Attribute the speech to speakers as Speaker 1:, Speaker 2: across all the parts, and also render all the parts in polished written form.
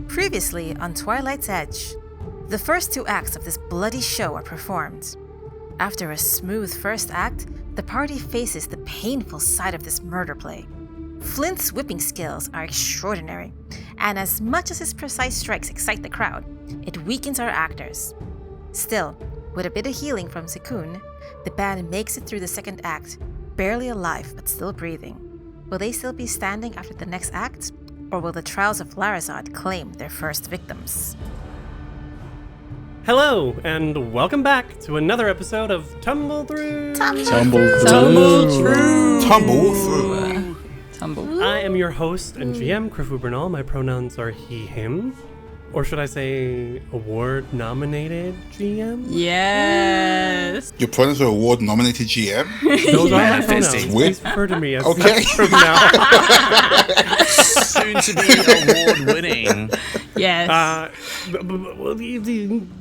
Speaker 1: Previously on Twilight's Edge, the first two acts of this bloody show are performed. After a smooth first act, the party faces the painful side of this murder play. Flint's whipping skills are extraordinary, and as much as his precise strikes excite the crowd, it weakens our actors. Still, with a bit of healing from Sekun, the band makes it through the second act, barely alive but still breathing. Will they still be standing after the next act, or will the Trials of Larazod claim their first victims?
Speaker 2: Hello, and welcome back to another episode of Tumble Through.
Speaker 3: Tumble Through.
Speaker 2: I am your host and GM, Krifu Bernal. My pronouns are he, him. Or should I say award-nominated GM?
Speaker 3: Yes.
Speaker 4: Your pronouns are award-nominated GM?
Speaker 2: Those are my pronouns. Please refer to me as such from now.
Speaker 5: Soon to be award-winning.
Speaker 3: Yes.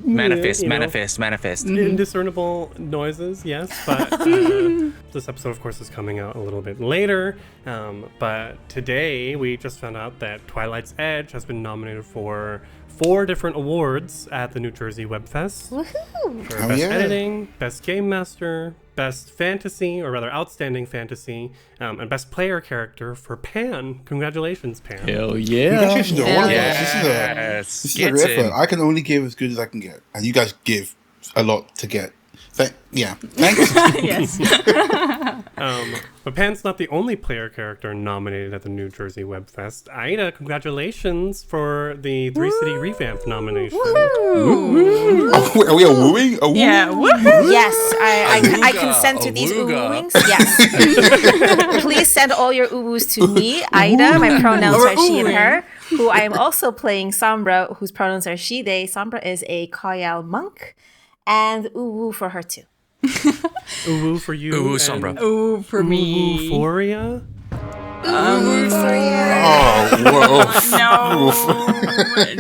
Speaker 5: Manifest.
Speaker 2: Indiscernible noises, yes, but this episode, of course, is coming out a little bit later. But today, we just found out that Twilight's Edge has been nominated for 4 different awards at the New Jersey Web Fest.
Speaker 1: Woohoo!
Speaker 2: For Best Editing, Best Game Master, Best Fantasy, or rather Outstanding Fantasy, and Best Player Character for Pan. Congratulations, Pan.
Speaker 3: Hell yeah.
Speaker 4: Congratulations to all of us.
Speaker 5: Yes.
Speaker 4: This is a great effort. I can only give as good as I can get. And you guys give a lot to get. Thanks.
Speaker 3: Yes.
Speaker 2: But Pan's not the only player character nominated at the New Jersey Web Fest. Aida, congratulations for the 3-City Revamp nomination.
Speaker 4: Oh, are we a wooing? A woo?
Speaker 3: Yeah. Woohoo.
Speaker 1: Yes, I consent to these
Speaker 5: awooga.
Speaker 1: oohings. Yes. Please send all your oohs to me, Aida. My pronouns are she and her. Who I am also playing Sombra, whose pronouns are she, they. Sombra is a Kayal monk. And ooh for her too.
Speaker 2: Ooh for you.
Speaker 5: Ooh, Sombra.
Speaker 3: Ooh for me.
Speaker 2: Euphoria.
Speaker 1: Ooh for you.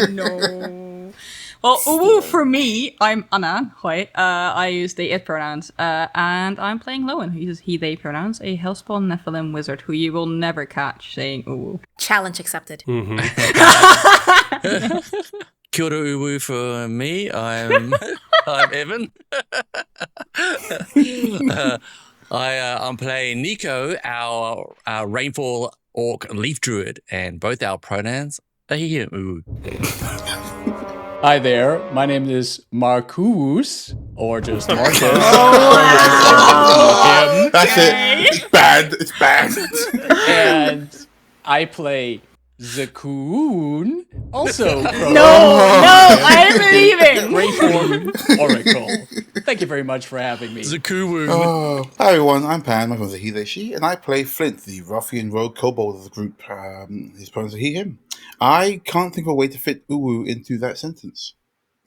Speaker 3: No. Well, ooh for me. I'm Anna. Hoi. I use they it pronouns. And I'm playing Lowen, who uses he they pronouns, a Hellspawn Nephilim wizard who you will never catch saying ooh.
Speaker 1: Challenge accepted.
Speaker 5: Kia ora uwu for me. I'm Evan. I'm playing Nico, our Rainfall Orc Leaf Druid, and both our pronouns are he, him. Uwu.
Speaker 6: Hi there, my name is Marcus, or just Marcus.
Speaker 4: That's it. It's bad.
Speaker 6: And I play Zakoon, also from
Speaker 3: I'm leaving.
Speaker 6: Rainform Oracle. Thank you very much for having me.
Speaker 5: Zakuwu.
Speaker 4: Hi everyone, I'm Pan, my pronouns are he, they, she, and I play Flint, the ruffian rogue kobold of the group. His pronouns are he, him. I can't think of a way to fit uwu into that sentence.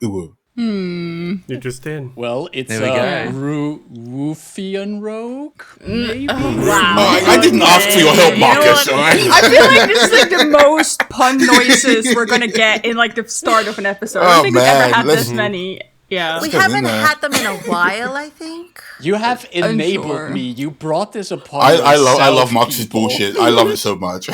Speaker 4: Uwu.
Speaker 2: You just did.
Speaker 6: Well, it's
Speaker 5: There we go.
Speaker 6: Ruffian Rogue, maybe?
Speaker 3: Wow.
Speaker 4: I didn't ask for your help, Marcus. All right?
Speaker 3: I feel like this is like the most pun noises we're gonna get in like the start of an episode. I don't think we've ever had this many. Yeah.
Speaker 1: We
Speaker 4: Get in
Speaker 1: haven't
Speaker 4: there.
Speaker 1: had them in a while, I think.
Speaker 6: You have enabled
Speaker 3: sure.
Speaker 6: me. You brought this upon
Speaker 4: I love
Speaker 6: yourself,
Speaker 4: Marcus's
Speaker 6: people.
Speaker 4: bullshit. I love it so much.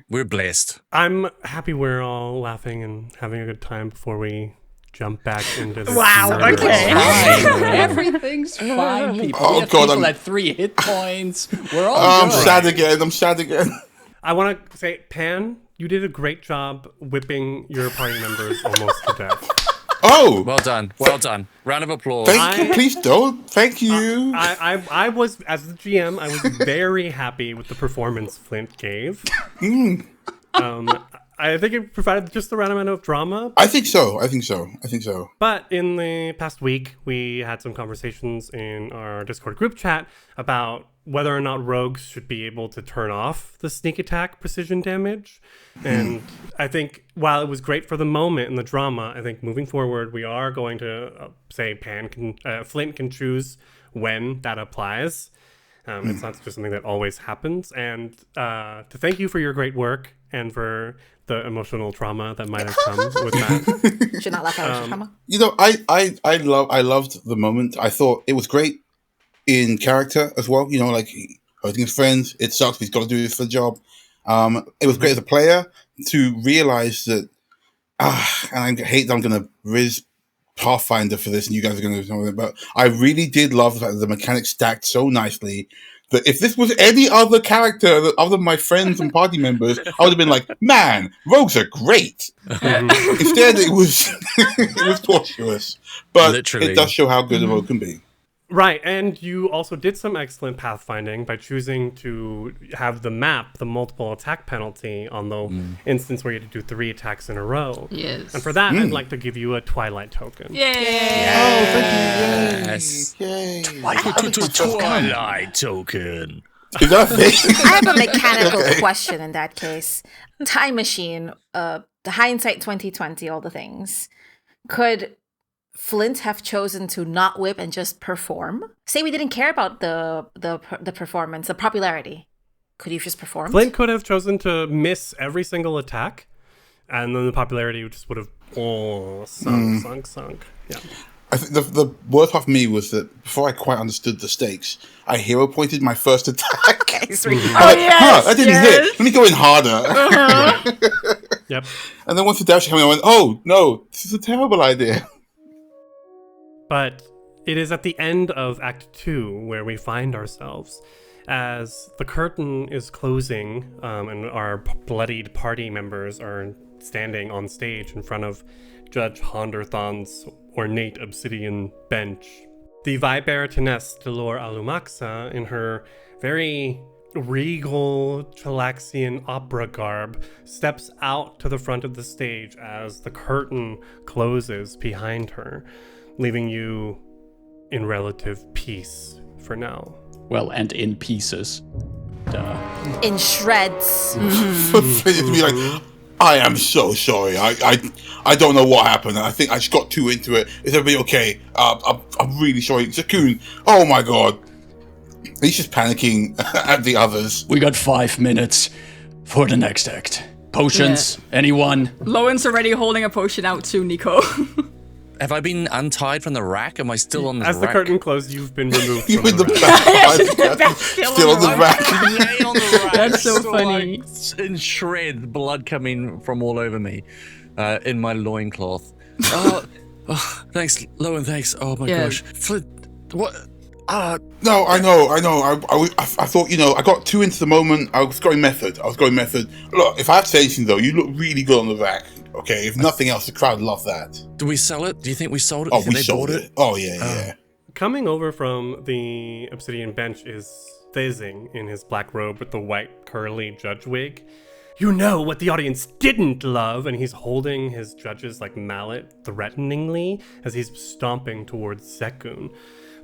Speaker 5: We're blessed.
Speaker 2: I'm happy we're all laughing and having a good time before we jump back into this.
Speaker 3: Wow,
Speaker 2: murder.
Speaker 3: okay.
Speaker 6: Fine. Everything's fine, people.
Speaker 4: Oh,
Speaker 6: we have
Speaker 4: God,
Speaker 6: people
Speaker 4: I'm-
Speaker 6: at 3 hit points. We're all
Speaker 4: I'm
Speaker 6: good.
Speaker 4: sad again.
Speaker 2: I want to say, Pan, you did a great job whipping your party members almost to death.
Speaker 4: Oh,
Speaker 5: Well done. Round of applause.
Speaker 4: thank you. Please don't. Thank you.
Speaker 2: I was, as the GM, I was very happy with the performance Flint gave. I think it provided just the right amount of drama.
Speaker 4: I think so.
Speaker 2: But in the past week, we had some conversations in our Discord group chat about whether or not rogues should be able to turn off the sneak attack precision damage. And I think while it was great for the moment in the drama, I think moving forward, we are going to say Flint can choose when that applies. It's not just something that always happens. And to thank you for your great work and for the emotional trauma that might have come with that.
Speaker 1: Should not laugh at trauma.
Speaker 4: You know, I loved the moment. I thought it was great in character as well. You know, like hurting his friends. It sucks, but he's got to do this for the job. It was great as a player to realize that and I hate that I'm going to riz Pathfinder for this, and you guys are going to do something, but I really did love the fact that the mechanics stacked so nicely that if this was any other character other than my friends and party members, I would have been like, man, rogues are great. Instead, it was it was tortuous, but
Speaker 5: Literally.
Speaker 4: it does show how good a rogue can be.
Speaker 2: Right, and you also did some excellent pathfinding by choosing to have the map, the multiple attack penalty, on the instance where you had to do 3 attacks in a row.
Speaker 3: Yes.
Speaker 2: And for that, I'd like to give you a Twilight token.
Speaker 3: Yay!
Speaker 4: Oh, thank you.
Speaker 5: Yes.
Speaker 4: Yay.
Speaker 5: Twilight token.
Speaker 4: Is that a thing?
Speaker 1: I have a mechanical question in that case. Time machine, the hindsight 2020, all the things. Could Flint have chosen to not whip and just perform? Say we didn't care about the performance, the popularity. Could you just perform?
Speaker 2: Flint could have chosen to miss every single attack, and then the popularity just would have sunk. Yeah.
Speaker 4: I think the worst part for me was that before I quite understood the stakes, I hero pointed my first attack. That didn't hit. Let me go in harder.
Speaker 2: Yep.
Speaker 4: And then once the dash came in, I went, oh no, this is a terrible idea.
Speaker 2: But it is at the end of Act 2 where we find ourselves as the curtain is closing and our bloodied party members are standing on stage in front of Judge Honderthon's ornate obsidian bench. The Vibaratoness Delore Alumaxa, in her very regal Chilaxian opera garb, steps out to the front of the stage as the curtain closes behind her, leaving you in relative peace for now.
Speaker 6: Well, and in pieces. Duh.
Speaker 1: In shreds.
Speaker 4: For Flint to be like, I am so sorry. I don't know what happened. I think I just got too into it. Is everybody okay? I'm really sorry. Zakun, oh my god. He's just panicking at the others.
Speaker 6: We got 5 minutes for the next act. Potions? Anyone?
Speaker 3: Lowen's already holding a potion out to Nico.
Speaker 5: Have I been untied from the rack? Am I still on the rack?
Speaker 2: As the curtain closed, you've been removed
Speaker 4: You
Speaker 2: from
Speaker 4: in
Speaker 2: the
Speaker 4: the
Speaker 2: rack.
Speaker 4: back. Still on the rack.
Speaker 5: Lay on the rack.
Speaker 3: That's so funny.
Speaker 5: Like, in shreds, blood coming from all over me, in my loincloth. Thanks, Lowen, thanks. Oh my gosh. Flint, what?
Speaker 4: No, I know. I thought, I got too into the moment. I was going method. Look, if I have to say anything, though, you look really good on the rack. Okay, if nothing else, the crowd love that.
Speaker 5: Do we sell it? Do you think we sold it?
Speaker 4: Oh, we sold it. Oh, yeah.
Speaker 2: Coming over from the obsidian bench is Thezing in his black robe with the white curly judge wig. You know what the audience didn't love, and he's holding his judge's mallet threateningly as he's stomping towards Zekun.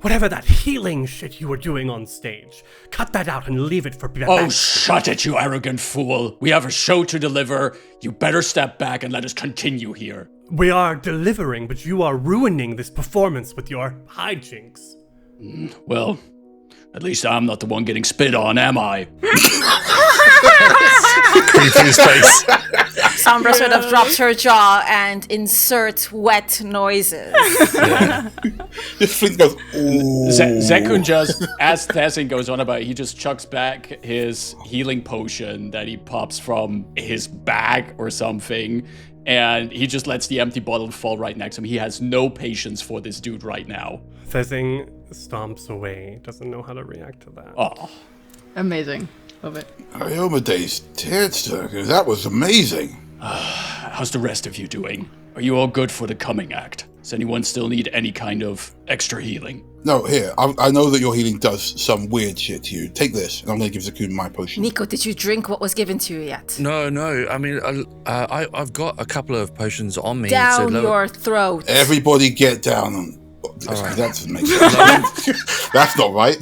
Speaker 2: Whatever that healing shit you were doing on stage, cut that out and leave it for
Speaker 6: Oh, shut it, you arrogant fool. We have a show to deliver. You better step back and let us continue here.
Speaker 2: We are delivering, but you are ruining this performance with your hijinks.
Speaker 6: Well, at least I'm not the one getting spit on, am I?
Speaker 5: Confused face.
Speaker 1: Sombra sort of drops her jaw and inserts wet noises.
Speaker 4: Just Flint goes, ooh.
Speaker 6: Zekun just, as Thezing goes on about it, he just chucks back his healing potion that he pops from his bag or something, and he just lets the empty bottle fall right next to him. He has no patience for this dude right now.
Speaker 2: Thezing stomps away, doesn't know how to react to that.
Speaker 6: Oh.
Speaker 3: Amazing. Love it.
Speaker 4: Iomede's Tearster, that was amazing.
Speaker 6: How's the rest of you doing? Are you all good for the coming act? Does anyone still need any kind of extra healing?
Speaker 4: No, here, I know that your healing does some weird shit to you. Take this, and I'm going to give Zakun my potion.
Speaker 1: Nico, did you drink what was given to you yet?
Speaker 5: No. I mean, I've got a couple of potions on me.
Speaker 1: Down your throat.
Speaker 4: Everybody get down.
Speaker 5: Right.
Speaker 4: That doesn't make sense. That's not right.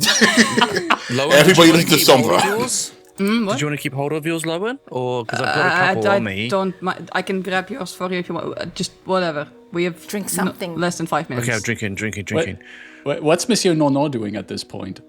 Speaker 5: Lowen,
Speaker 4: Everybody listen to Sombra.
Speaker 3: What?
Speaker 5: Did you want to keep hold of yours, Lowen? Or because I've got a couple on me.
Speaker 3: I can grab yours for you if you want. Just whatever. We have
Speaker 1: Drink something.
Speaker 3: less than 5 minutes.
Speaker 5: Okay, I'm drinking.
Speaker 6: What's Monsieur Nono doing at this point?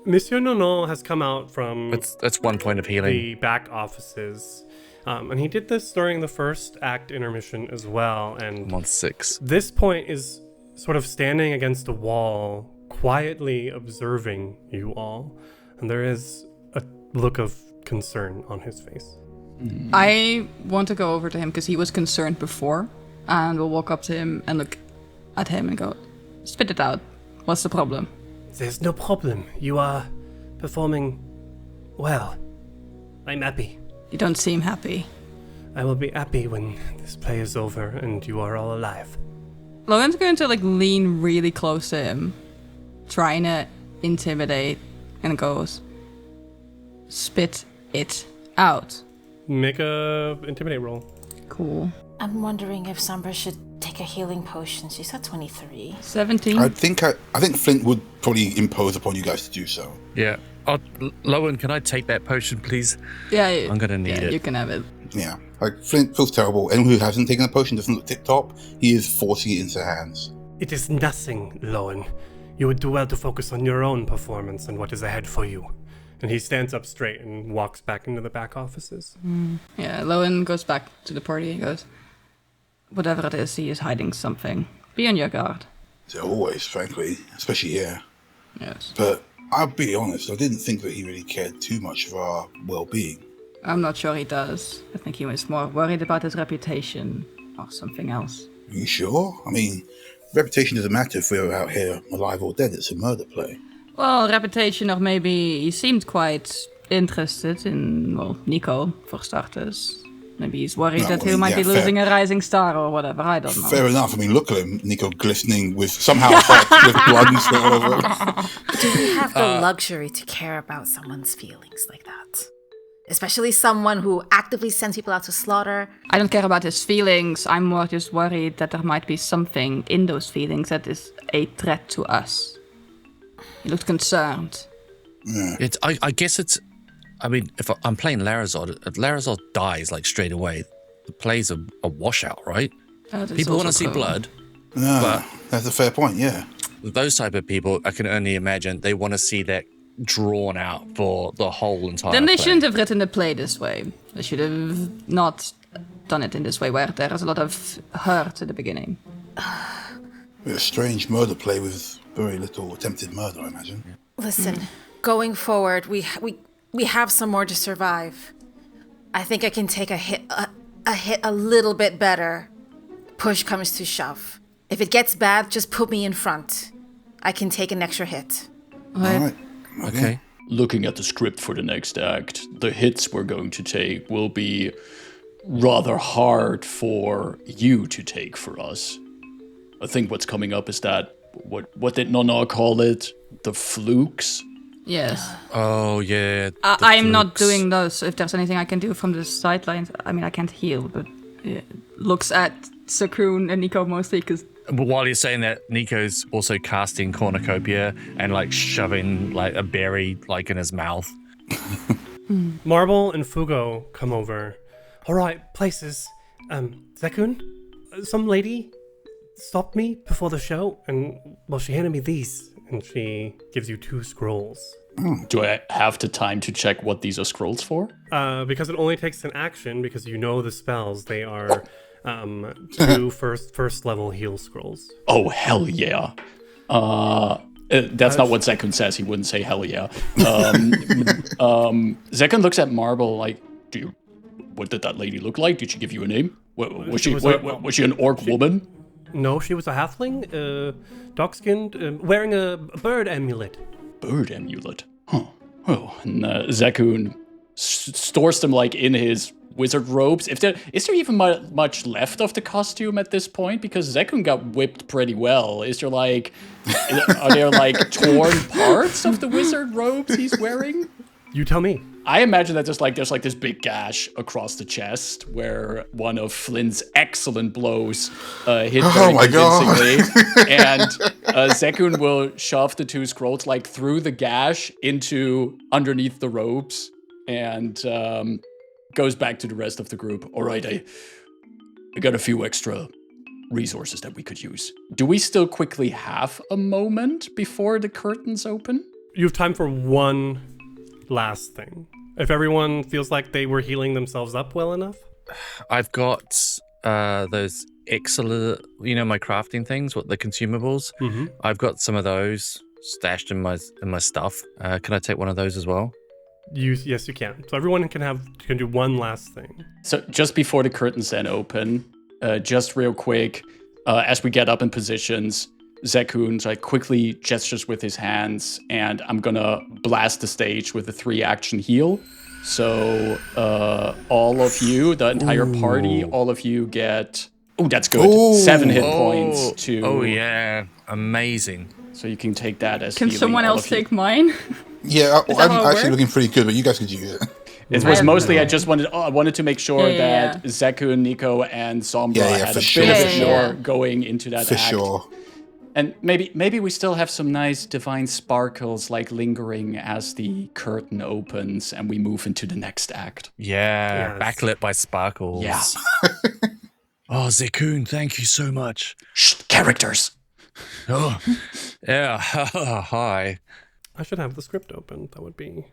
Speaker 2: Monsieur Nonon has come out from
Speaker 5: That's 1 point of healing.
Speaker 2: the back offices. And he did this during the first act intermission as well. And
Speaker 5: I'm on 6.
Speaker 2: this point is sort of standing against a wall, quietly observing you all. And there is a look of concern on his face.
Speaker 3: I want to go over to him because he was concerned before, and we'll walk up to him and look at him and go, spit it out. What's the problem?
Speaker 2: There's no problem. You are performing well. I'm happy.
Speaker 3: You don't seem happy.
Speaker 2: I will be happy when this play is over and you are all alive.
Speaker 3: Logan's going to lean really close to him, trying to intimidate, and goes, spit it out.
Speaker 2: Make a intimidate roll.
Speaker 3: Cool.
Speaker 1: I'm wondering if Sombra should take a healing potion. She's at 23.
Speaker 3: 17.
Speaker 4: I think Flint would probably impose upon you guys to do so.
Speaker 5: Yeah. Lowen, can I take that potion, please?
Speaker 3: Yeah,
Speaker 5: I'm gonna need it.
Speaker 3: You can have it.
Speaker 4: Yeah, Flint feels terrible. Anyone who hasn't taken a potion doesn't look tip-top. He is forcing it into their hands.
Speaker 2: It is nothing, Lowen. You would do well to focus on your own performance and what is ahead for you. And he stands up straight and walks back into the back offices.
Speaker 3: Yeah, Lowen goes back to the party and goes, whatever it is, he is hiding something. Be on your guard.
Speaker 4: Always, frankly, especially here.
Speaker 3: Yes.
Speaker 4: But I'll be honest, I didn't think that he really cared too much for our well-being.
Speaker 3: I'm not sure he does. I think he was more worried about his reputation or something else.
Speaker 4: Are you sure? I mean, reputation doesn't matter if we're out here alive or dead. It's a murder play.
Speaker 3: Well, reputation, or maybe he seemed quite interested in, Nico, for starters. Maybe he's worried that he might be losing a rising star or whatever, I don't know.
Speaker 4: Fair enough. I mean, look at him, Nico glistening with somehow with blood and stuff all over it.
Speaker 1: Do we have the luxury to care about someone's feelings like that? Especially someone who actively sends people out to slaughter.
Speaker 3: I don't care about his feelings. I'm more just worried that there might be something in those feelings that is a threat to us. He looked concerned.
Speaker 4: Yeah.
Speaker 5: I guess it's... I mean, if I'm playing Larazod, if Larazod dies straight away, the play's a washout, right? People want to see blood.
Speaker 4: No,
Speaker 5: but
Speaker 4: that's a fair point, yeah.
Speaker 5: Those type of people, I can only imagine, they want to see that drawn out for the whole entire
Speaker 3: Then they
Speaker 5: play.
Speaker 3: shouldn't have written the play this way. They should have not done it in this way, where there is a lot of hurt at the beginning.
Speaker 4: A strange murder play with very little attempted murder, I imagine.
Speaker 1: Listen, going forward, we have some more to survive. I think I can take a hit a little bit better. Push comes to shove. If it gets bad, just put me in front. I can take an extra hit.
Speaker 4: All right.
Speaker 5: Okay.
Speaker 6: Looking at the script for the next act, the hits we're going to take will be rather hard for you to take for us. I think what's coming up is that, what did Nonna call it? The flukes?
Speaker 3: Yes.
Speaker 5: Oh, yeah.
Speaker 3: I'm not doing those. If there's anything I can do from the sidelines, I mean, I can't heal, but looks at Sakun and Nico mostly, because...
Speaker 5: But while you're saying that, Nico's also casting cornucopia and shoving a berry in his mouth.
Speaker 2: Marble and Fugo come over. All right, places. Zekun, some lady stopped me before the show, and she handed me these, and she gives you 2 scrolls.
Speaker 6: Do I have the time to check what these are scrolls for?
Speaker 2: Because it only takes an action, because you know the spells. They are 2 first level heal scrolls.
Speaker 6: Oh, hell yeah. That's not what Zekun says. He wouldn't say hell yeah. Zekun looks at Marble what did that lady look like? Did she give you a name? Was she an orc woman?
Speaker 2: No, she was a halfling, dark-skinned, wearing a bird amulet.
Speaker 6: Bird amulet? Huh. Oh, and Zekun stores them in his wizard robes. Is there even much left of the costume at this point? Because Zekun got whipped pretty well. Is there are there torn parts of the wizard robes he's wearing?
Speaker 2: You tell me.
Speaker 6: I imagine that there's this big gash across the chest where one of Flint's excellent blows hit very convincingly. And Zekun will shove the 2 scrolls through the gash into underneath the robes and goes back to the rest of the group. All right, I got a few extra resources that we could use. Do we still quickly have a moment before the curtains open?
Speaker 2: You have time for one last thing. If everyone feels like they were healing themselves up well enough.
Speaker 5: I've got those excellent, my crafting things, the consumables.
Speaker 2: Mm-hmm.
Speaker 5: I've got some of those stashed in my stuff. Can I take one of those as well?
Speaker 2: Yes, you can. So everyone can do one last thing.
Speaker 6: So just before the curtains then open, just real quick, as we get up in positions, Zekun like quickly gestures with his hands, and I'm gonna blast the stage with a 3-action heal. So all of you, the entire party, all of you get. Oh, that's good.
Speaker 4: Ooh.
Speaker 6: 7 hit points to.
Speaker 5: Oh yeah, amazing.
Speaker 6: So you can take that as.
Speaker 3: Can
Speaker 6: healing,
Speaker 3: someone
Speaker 6: all
Speaker 3: else
Speaker 6: of you.
Speaker 3: take mine?
Speaker 4: Yeah,
Speaker 3: Is that
Speaker 4: I'm
Speaker 3: how it
Speaker 4: actually
Speaker 3: works?
Speaker 4: looking pretty good, but you guys could use it.
Speaker 6: It was mostly I wanted to make sure that Zeku, Nico, and Sombra had
Speaker 4: for
Speaker 6: a
Speaker 4: sure.
Speaker 6: bit of
Speaker 3: Yeah,
Speaker 6: a
Speaker 3: yeah.
Speaker 6: shore going into that
Speaker 4: For
Speaker 6: act.
Speaker 4: sure.
Speaker 6: And maybe we still have some nice divine sparkles like lingering as the curtain opens and we move into the next act.
Speaker 5: Yeah,
Speaker 2: Yes.
Speaker 5: backlit by sparkles.
Speaker 6: Yeah.
Speaker 5: Oh, Zekun, thank you so much.
Speaker 6: Shh, characters.
Speaker 5: Oh, yeah. Hi.
Speaker 2: I should have the script open. That would be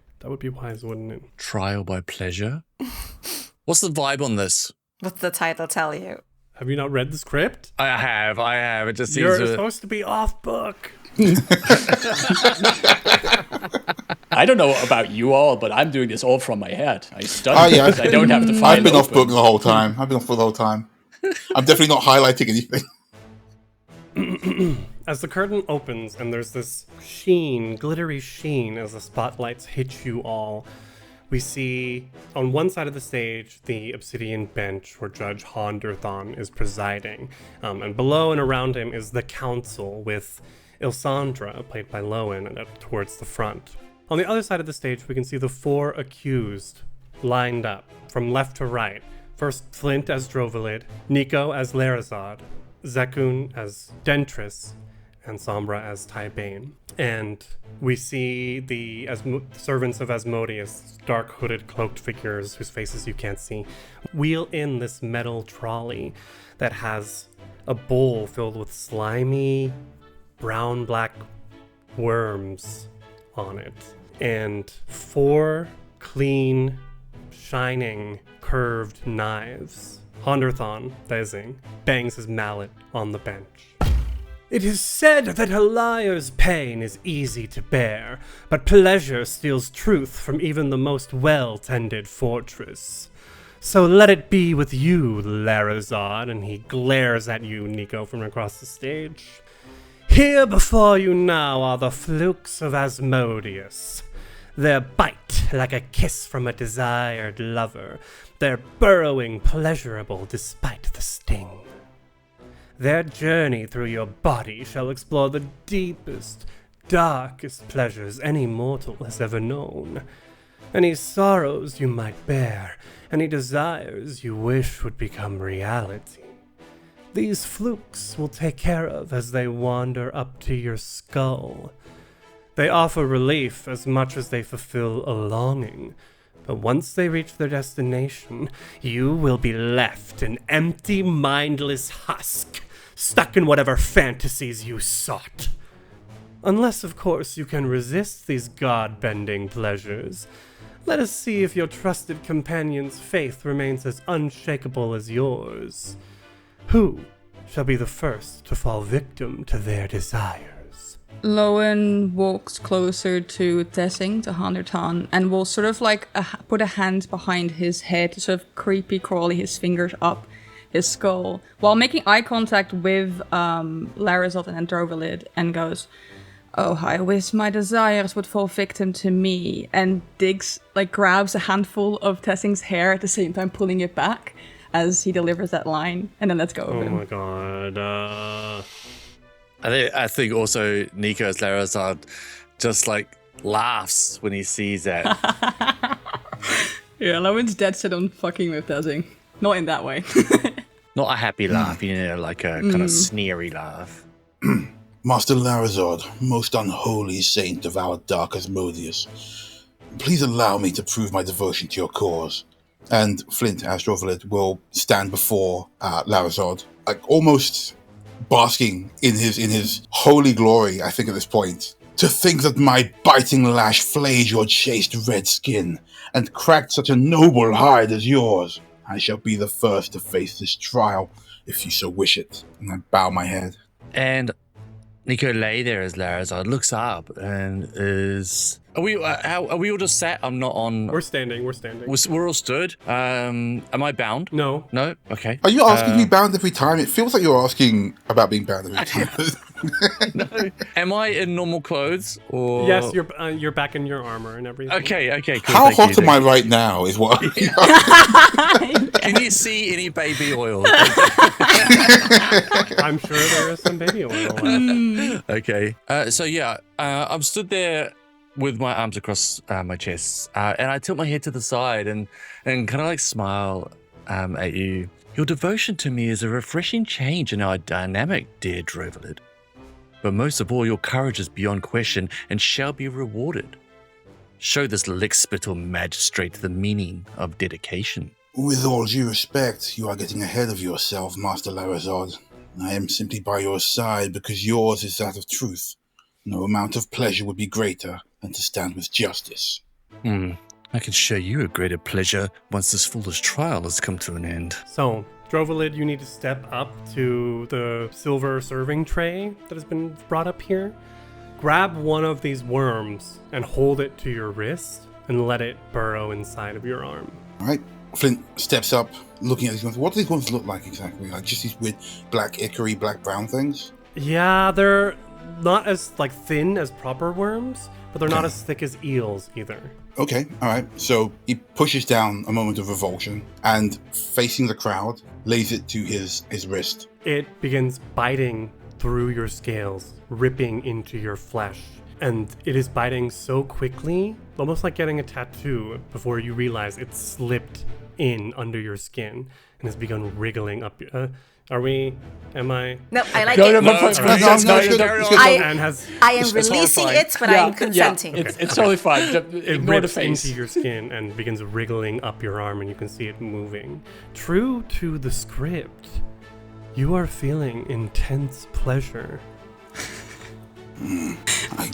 Speaker 2: wise, wouldn't it?
Speaker 5: Trial by pleasure. What's the vibe on this?
Speaker 1: What's the title tell you?
Speaker 2: Have you not read the script?
Speaker 5: I have. It just seems
Speaker 2: You're supposed to be off book.
Speaker 6: I don't know about you all, but I'm doing this all from my head. I studied
Speaker 4: Oh, yeah.
Speaker 6: because I don't have to find
Speaker 4: I've been off book
Speaker 6: open.
Speaker 4: the whole time. I'm definitely not highlighting anything.
Speaker 2: As the curtain opens and there's this glittery sheen as the spotlights hit you all, we see on one side of the stage the obsidian bench where Judge Honderthon is presiding. And below and around him is the council with Ilsandra, played by Lowen, towards the front. On the other side of the stage, we can see the 4 accused lined up from left to right. First, Flint as Drovalid, Nico as Larazod, Zekun as Dentris, and Sombra as Tybane. And we see the servants of Asmodeus, dark hooded cloaked figures whose faces you can't see, wheel in this metal trolley that has a bowl filled with slimy brown-black worms on it. And 4 clean, shining, curved knives. Honderthon, Thezing, bangs his mallet on the bench. It is said that a liar's pain is easy to bear, but pleasure steals truth from even the most well-tended fortress. So let it be with you, Larazod, and he glares at you, Nico, from across the stage. Here before you now are the flukes of Asmodeus. Their bite like a kiss from a desired lover, their burrowing pleasurable despite the sting. Their journey through your body shall explore the deepest, darkest pleasures any mortal has ever known. Any sorrows you might bear, any desires you wish would become reality. These flukes will take care of as they wander up to your skull. They offer relief as much as they fulfill a longing, but once they reach their destination, you will be left an empty, mindless husk, stuck in whatever fantasies you sought. Unless, of course, you can resist these god-bending pleasures. Let us see if your trusted companion's faith remains as unshakable as yours. Who shall be the first to fall victim to their desires?
Speaker 3: Lowen walks closer to Tessing, to Honderton, and will sort of like put a hand behind his head, sort of creepy crawly, his fingers up his skull, while making eye contact with Larazod and Drovalid, and goes, "Oh, I wish my desires would fall victim to me," and grabs a handful of Tessing's hair at the same time pulling it back as he delivers that line, and then let's go over
Speaker 2: Oh
Speaker 3: him.
Speaker 2: my god.
Speaker 5: I think also Nico as Larazod just laughs when he sees that.
Speaker 3: Yeah, Lowen's dead set on fucking with Tessing. Not in that way.
Speaker 5: Not a happy laugh, like a kind of sneery laugh.
Speaker 4: Master Larazod, most unholy saint of our dark Asmodeus, please allow me to prove my devotion to your cause. And Flint, as Drovalid, will stand before Larazod, almost basking in his holy glory, I think, at this point. To think that my biting lash flayed your chaste red skin and cracked such a noble hide as yours. I shall be the first to face this trial, if you so wish it. And I bow my head.
Speaker 5: And Nico lay there as Larazod looks up and is... Are we all just sat? I'm not on...
Speaker 2: We're standing.
Speaker 5: We're all stood. Am I bound?
Speaker 2: No.
Speaker 5: No? Okay.
Speaker 4: Are you asking to be bound every time? It feels like you're asking about being bound every time.
Speaker 5: No. Am I in normal clothes? Or...
Speaker 2: Yes, you're back in your armor and everything.
Speaker 5: Okay, cool.
Speaker 4: How hot am I right now is what...
Speaker 5: Can you see any baby oil?
Speaker 2: I'm sure there is some baby oil left.
Speaker 5: Okay. I'm stood there with my arms across my chest, and I tilt my head to the side and kind of like smile at you. Your devotion to me is a refreshing change in our dynamic, dear Drovelid. But most of all, your courage is beyond question and shall be rewarded. Show this lick-spittle magistrate the meaning of dedication.
Speaker 4: With all due respect, you are getting ahead of yourself, Master Larazod. I am simply by your side because yours is that of truth. No amount of pleasure would be greater than to stand with justice.
Speaker 5: I can show you a greater pleasure once this foolish trial has come to an end.
Speaker 2: So, Drovelid, you need to step up to the silver serving tray that has been brought up here. Grab one of these worms and hold it to your wrist and let it burrow inside of your arm.
Speaker 4: All right. Flint steps up, looking at these ones. What do these ones look like exactly? Like just these weird black ichory, black brown things?
Speaker 2: Yeah, they're not as thin as proper worms, but they're not as thick as eels either.
Speaker 4: Okay, all right. So he pushes down a moment of revulsion and, facing the crowd, lays it to his wrist.
Speaker 2: It begins biting through your scales, ripping into your flesh. And it is biting so quickly, almost like getting a tattoo, before you realize it's slipped in under your skin and has begun wriggling up.
Speaker 1: No, I like
Speaker 6: No,
Speaker 1: it. I am releasing it, but I am consenting.
Speaker 6: It's totally fine.
Speaker 2: It
Speaker 6: Ignore the
Speaker 2: rips
Speaker 6: face.
Speaker 2: into your skin and begins wriggling up your arm, and you can see it moving. True to the script, you are feeling intense pleasure.
Speaker 4: I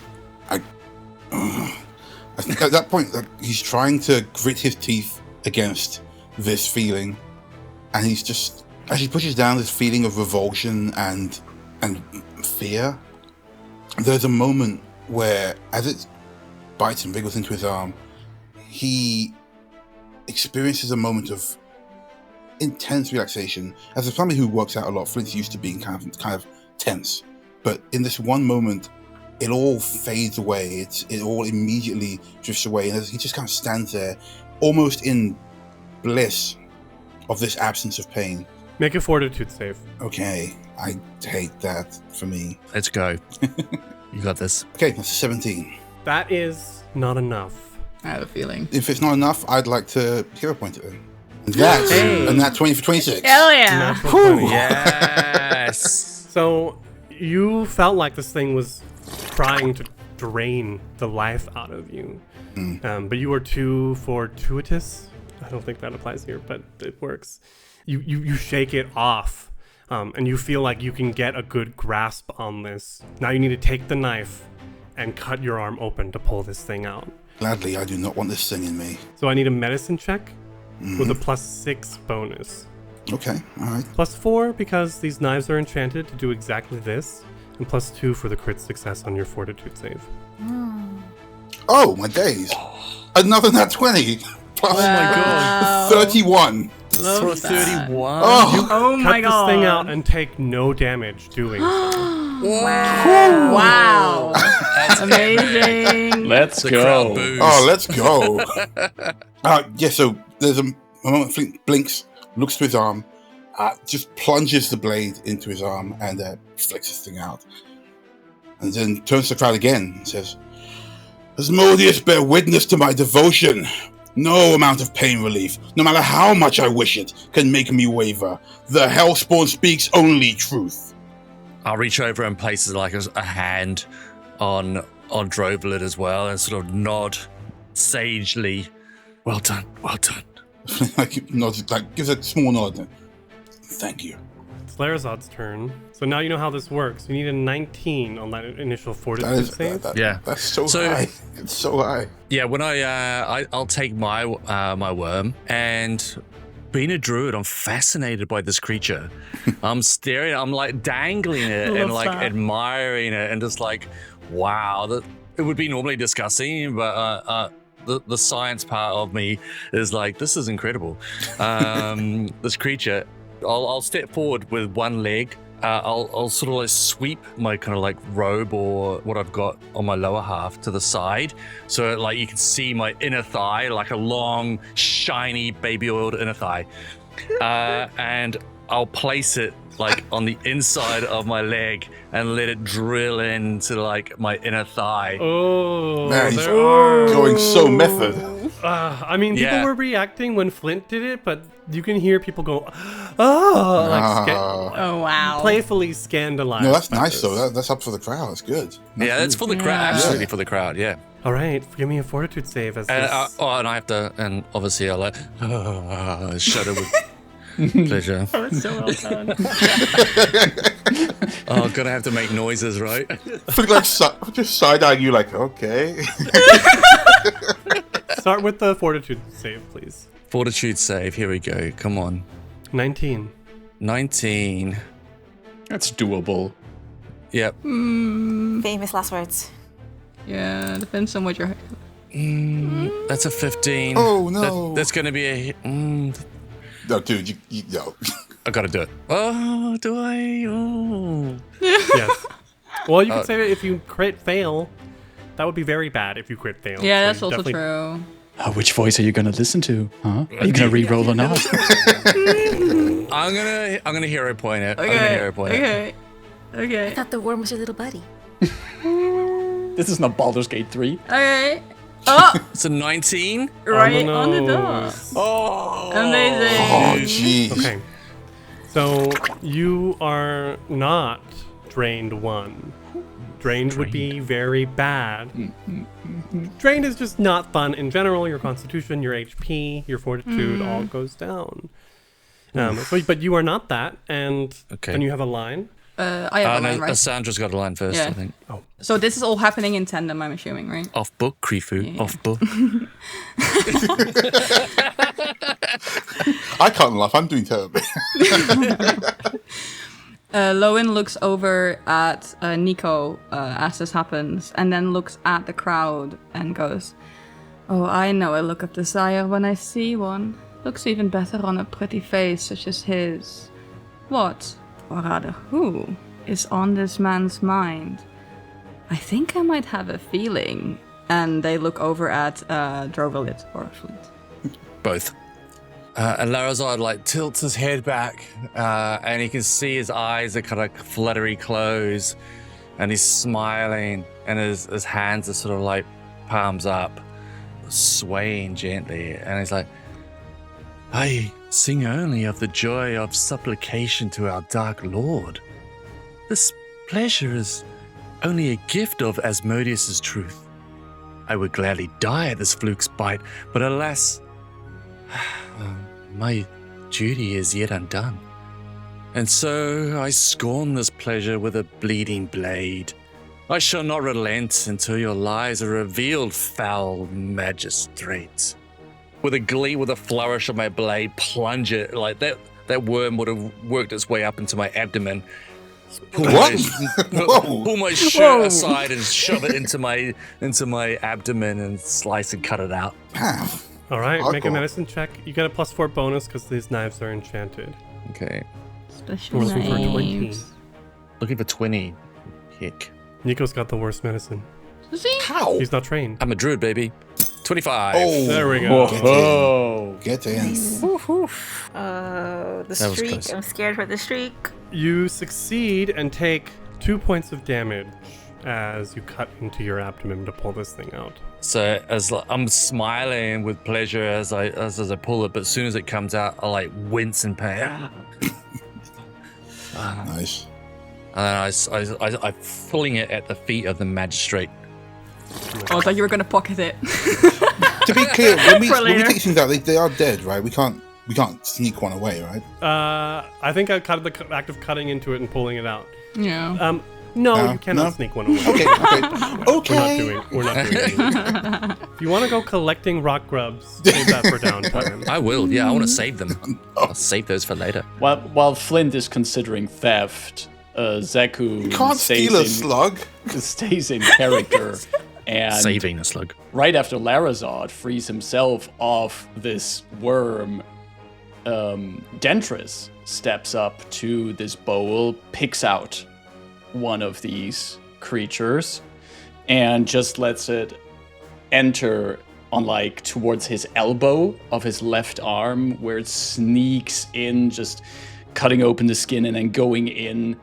Speaker 4: think at that point, he's trying to grit his teeth against this feeling, and he's just, as he pushes down this feeling of revulsion and fear, there's a moment where, as it bites and wriggles into his arm, he experiences a moment of intense relaxation. As somebody who works out a lot, Flint's used to being kind of tense, but in this one moment, it all fades away. It all immediately drifts away, and he just kind of stands there, almost in bliss of this absence of pain.
Speaker 2: Make a fortitude save.
Speaker 4: Okay, I hate that for me.
Speaker 5: Let's go. You got this.
Speaker 4: Okay, that's a 17.
Speaker 2: That is not enough.
Speaker 3: I have a feeling.
Speaker 4: If it's not enough, I'd like to hero point it in. And that's and that 20 for 26.
Speaker 3: Hell yeah!
Speaker 2: Natural 20.
Speaker 5: Yes.
Speaker 2: So you felt like this thing was trying to drain the life out of you, but you were too fortuitous. I don't think that applies here, but it works. You shake it off, and you feel like you can get a good grasp on this. Now you need to take the knife and cut your arm open to pull this thing out.
Speaker 4: Gladly, I do not want this thing in me.
Speaker 2: So I need a medicine check with a +6 bonus.
Speaker 4: Okay, all right.
Speaker 2: +4 because these knives are enchanted to do exactly this, and +2 for the crit success on your fortitude save.
Speaker 4: Oh, my days. Another nat 20. Plus
Speaker 5: Oh my god.
Speaker 4: 31.
Speaker 3: Love
Speaker 5: For
Speaker 3: that.
Speaker 5: 31.
Speaker 3: Oh my
Speaker 2: Cut
Speaker 3: god.
Speaker 2: this thing out and take no damage doing so.
Speaker 3: Wow. Amazing.
Speaker 6: Let's
Speaker 5: The crowd
Speaker 6: go.
Speaker 5: boos.
Speaker 4: Oh, let's go. So there's a moment Flint blinks, looks to his arm, just plunges the blade into his arm and flicks this thing out. And then turns to the crowd again and says, Asmodeus, bear witness to my devotion. No amount of pain relief, no matter how much I wish it, can make me waver. The Hellspawn speaks only truth.
Speaker 5: I'll reach over and place like a hand on Drovelid as well and sort of nod sagely. Well done, well done.
Speaker 4: Nods, gives a small nod. Thank you.
Speaker 2: It's Larazod's turn. So now you know how this works. You need a 19 on that initial fortitude save.
Speaker 5: Yeah.
Speaker 4: That's so
Speaker 5: So-
Speaker 4: high. It's so high.
Speaker 5: Yeah, when I'll take my my worm and being a druid, I'm fascinated by this creature. I'm staring, I'm like dangling it and like admiring it and just like, wow. It would be normally disgusting, but the science part of me is like, this is incredible. This creature, I'll step forward with one leg. I'll sort of like sweep my kind of like robe or what I've got on my lower half to the side. So like you can see my inner thigh, like a long, shiny, baby oiled inner thigh. And I'll place it like on the inside of my leg and let it drill into like my inner thigh.
Speaker 2: Oh,
Speaker 4: man, he's going so method.
Speaker 2: I mean, people were reacting when Flint did it, but you can hear people go, oh, like
Speaker 3: oh wow,
Speaker 2: playfully scandalized.
Speaker 4: No, that's nice though. That's up for the crowd. That's good.
Speaker 5: That's for the crowd. Absolutely for the crowd. Yeah.
Speaker 2: All right, give me a fortitude save as
Speaker 5: and I have to, and obviously I'll like shudder with pleasure.
Speaker 3: Oh, it's so well done.
Speaker 5: Gonna have to make noises, right?
Speaker 4: Like just side-eyeing you like, okay.
Speaker 2: Start with the fortitude save, please.
Speaker 5: Fortitude save, here we go. Come on.
Speaker 2: 19.
Speaker 5: 19.
Speaker 6: That's doable.
Speaker 5: Yep.
Speaker 1: Famous last words.
Speaker 3: Yeah, depends on what you're...
Speaker 5: That's a 15.
Speaker 4: Oh, no.
Speaker 5: That's gonna be a hit.
Speaker 4: No, dude, you no.
Speaker 5: I gotta do it. Oh, do I? Oh.
Speaker 2: Yes. Well, you could say that if you crit fail, that would be very bad if you crit fail.
Speaker 3: Yeah,
Speaker 2: So
Speaker 3: that's
Speaker 2: you
Speaker 3: also
Speaker 2: definitely-
Speaker 3: true.
Speaker 6: Which voice are you going to listen to? Huh? Are you going to re-roll or not?
Speaker 5: I'm gonna hero point it. I'm gonna hero point it.
Speaker 3: Okay.
Speaker 1: I thought the worm was your little buddy.
Speaker 6: This is not Baldur's Gate 3.
Speaker 3: Okay. Oh,
Speaker 5: It's a 19.
Speaker 3: right
Speaker 2: the
Speaker 3: on the
Speaker 2: nose.
Speaker 3: dot.
Speaker 5: Oh,
Speaker 3: Amazing.
Speaker 4: Oh, jeez.
Speaker 2: Okay. So you are not drained 1. Drained would be very bad. Drained is just not fun in general. Your constitution, your HP, your fortitude all goes down. But you are not that, and
Speaker 5: Okay.
Speaker 2: then you have a line.
Speaker 3: I have a line, right?
Speaker 5: Sandra's got a line first,
Speaker 3: Yeah.
Speaker 5: I think.
Speaker 3: So this is all happening in tandem, I'm assuming, right?
Speaker 5: Off book, Krifu.
Speaker 3: Yeah.
Speaker 5: Off book.
Speaker 4: I can't laugh. I'm doing terribly.
Speaker 3: Lowen looks over at Nico as this happens, and then looks at the crowd and goes, "Oh, I know a look of desire when I see one. Looks even better on a pretty face such as his. What, or rather who, is on this man's mind? I think I might have a feeling." And they look over at Drovalit or Flint.
Speaker 5: Both. And Larazod like tilts his head back, and you can see his eyes are kind of fluttery closed, and he's smiling, and his hands are sort of like palms up, swaying gently, and he's like, "I sing only of the joy of supplication to our Dark Lord. This pleasure is only a gift of Asmodeus' truth. I would gladly die at this fluke's bite, but alas, my duty is yet undone. And so I scorn this pleasure with a bleeding blade. I shall not relent until your lies are revealed, foul magistrate." With a flourish of my blade, plunge it like that worm would have worked its way up into my abdomen. Pull my shirt aside and shove it into my abdomen and slice and cut it out.
Speaker 2: All right, make a
Speaker 4: Hardcore.
Speaker 2: medicine check. You get a +4 bonus because these knives are enchanted.
Speaker 5: Okay.
Speaker 3: Special
Speaker 2: We're looking for 20.
Speaker 3: names.
Speaker 5: Looking for 20. Heck.
Speaker 2: Nico's got the worst medicine.
Speaker 3: See?
Speaker 4: How?
Speaker 2: He's not trained.
Speaker 5: I'm a druid, baby. 25.
Speaker 4: Oh,
Speaker 2: There we go.
Speaker 6: Whoa.
Speaker 4: get in.
Speaker 1: The
Speaker 5: That was
Speaker 1: streak.
Speaker 5: close.
Speaker 1: I'm scared for the streak.
Speaker 2: You succeed and take 2 points of damage as you cut into your abdomen to pull this thing out.
Speaker 5: So I'm smiling with pleasure as I pull it, but as soon as it comes out, I like wince in pain.
Speaker 4: Nice.
Speaker 5: And then I fling it at the feet of the magistrate.
Speaker 3: Oh, I thought you were gonna pocket it.
Speaker 4: To be clear, when we
Speaker 3: For later.
Speaker 4: take things out, they are dead, right? We can't sneak one away, right?
Speaker 2: I think I cut the act of cutting into it and pulling it out.
Speaker 3: Yeah.
Speaker 2: No, you cannot
Speaker 4: no?
Speaker 2: sneak one away.
Speaker 4: Okay.
Speaker 2: We're not doing it. If you want to go collecting rock grubs, save that for downtime.
Speaker 5: I will. Yeah, I want to save them. I'll save those for later.
Speaker 6: While Flint is considering theft, Zeku
Speaker 4: Can't steal a slug.
Speaker 6: stays in character. And
Speaker 5: Saving a slug.
Speaker 6: right after Larazod frees himself off this worm, Dentris steps up to this bowl, picks out one of these creatures, and just lets it enter on towards his elbow of his left arm, where it sneaks in, just cutting open the skin and then going in.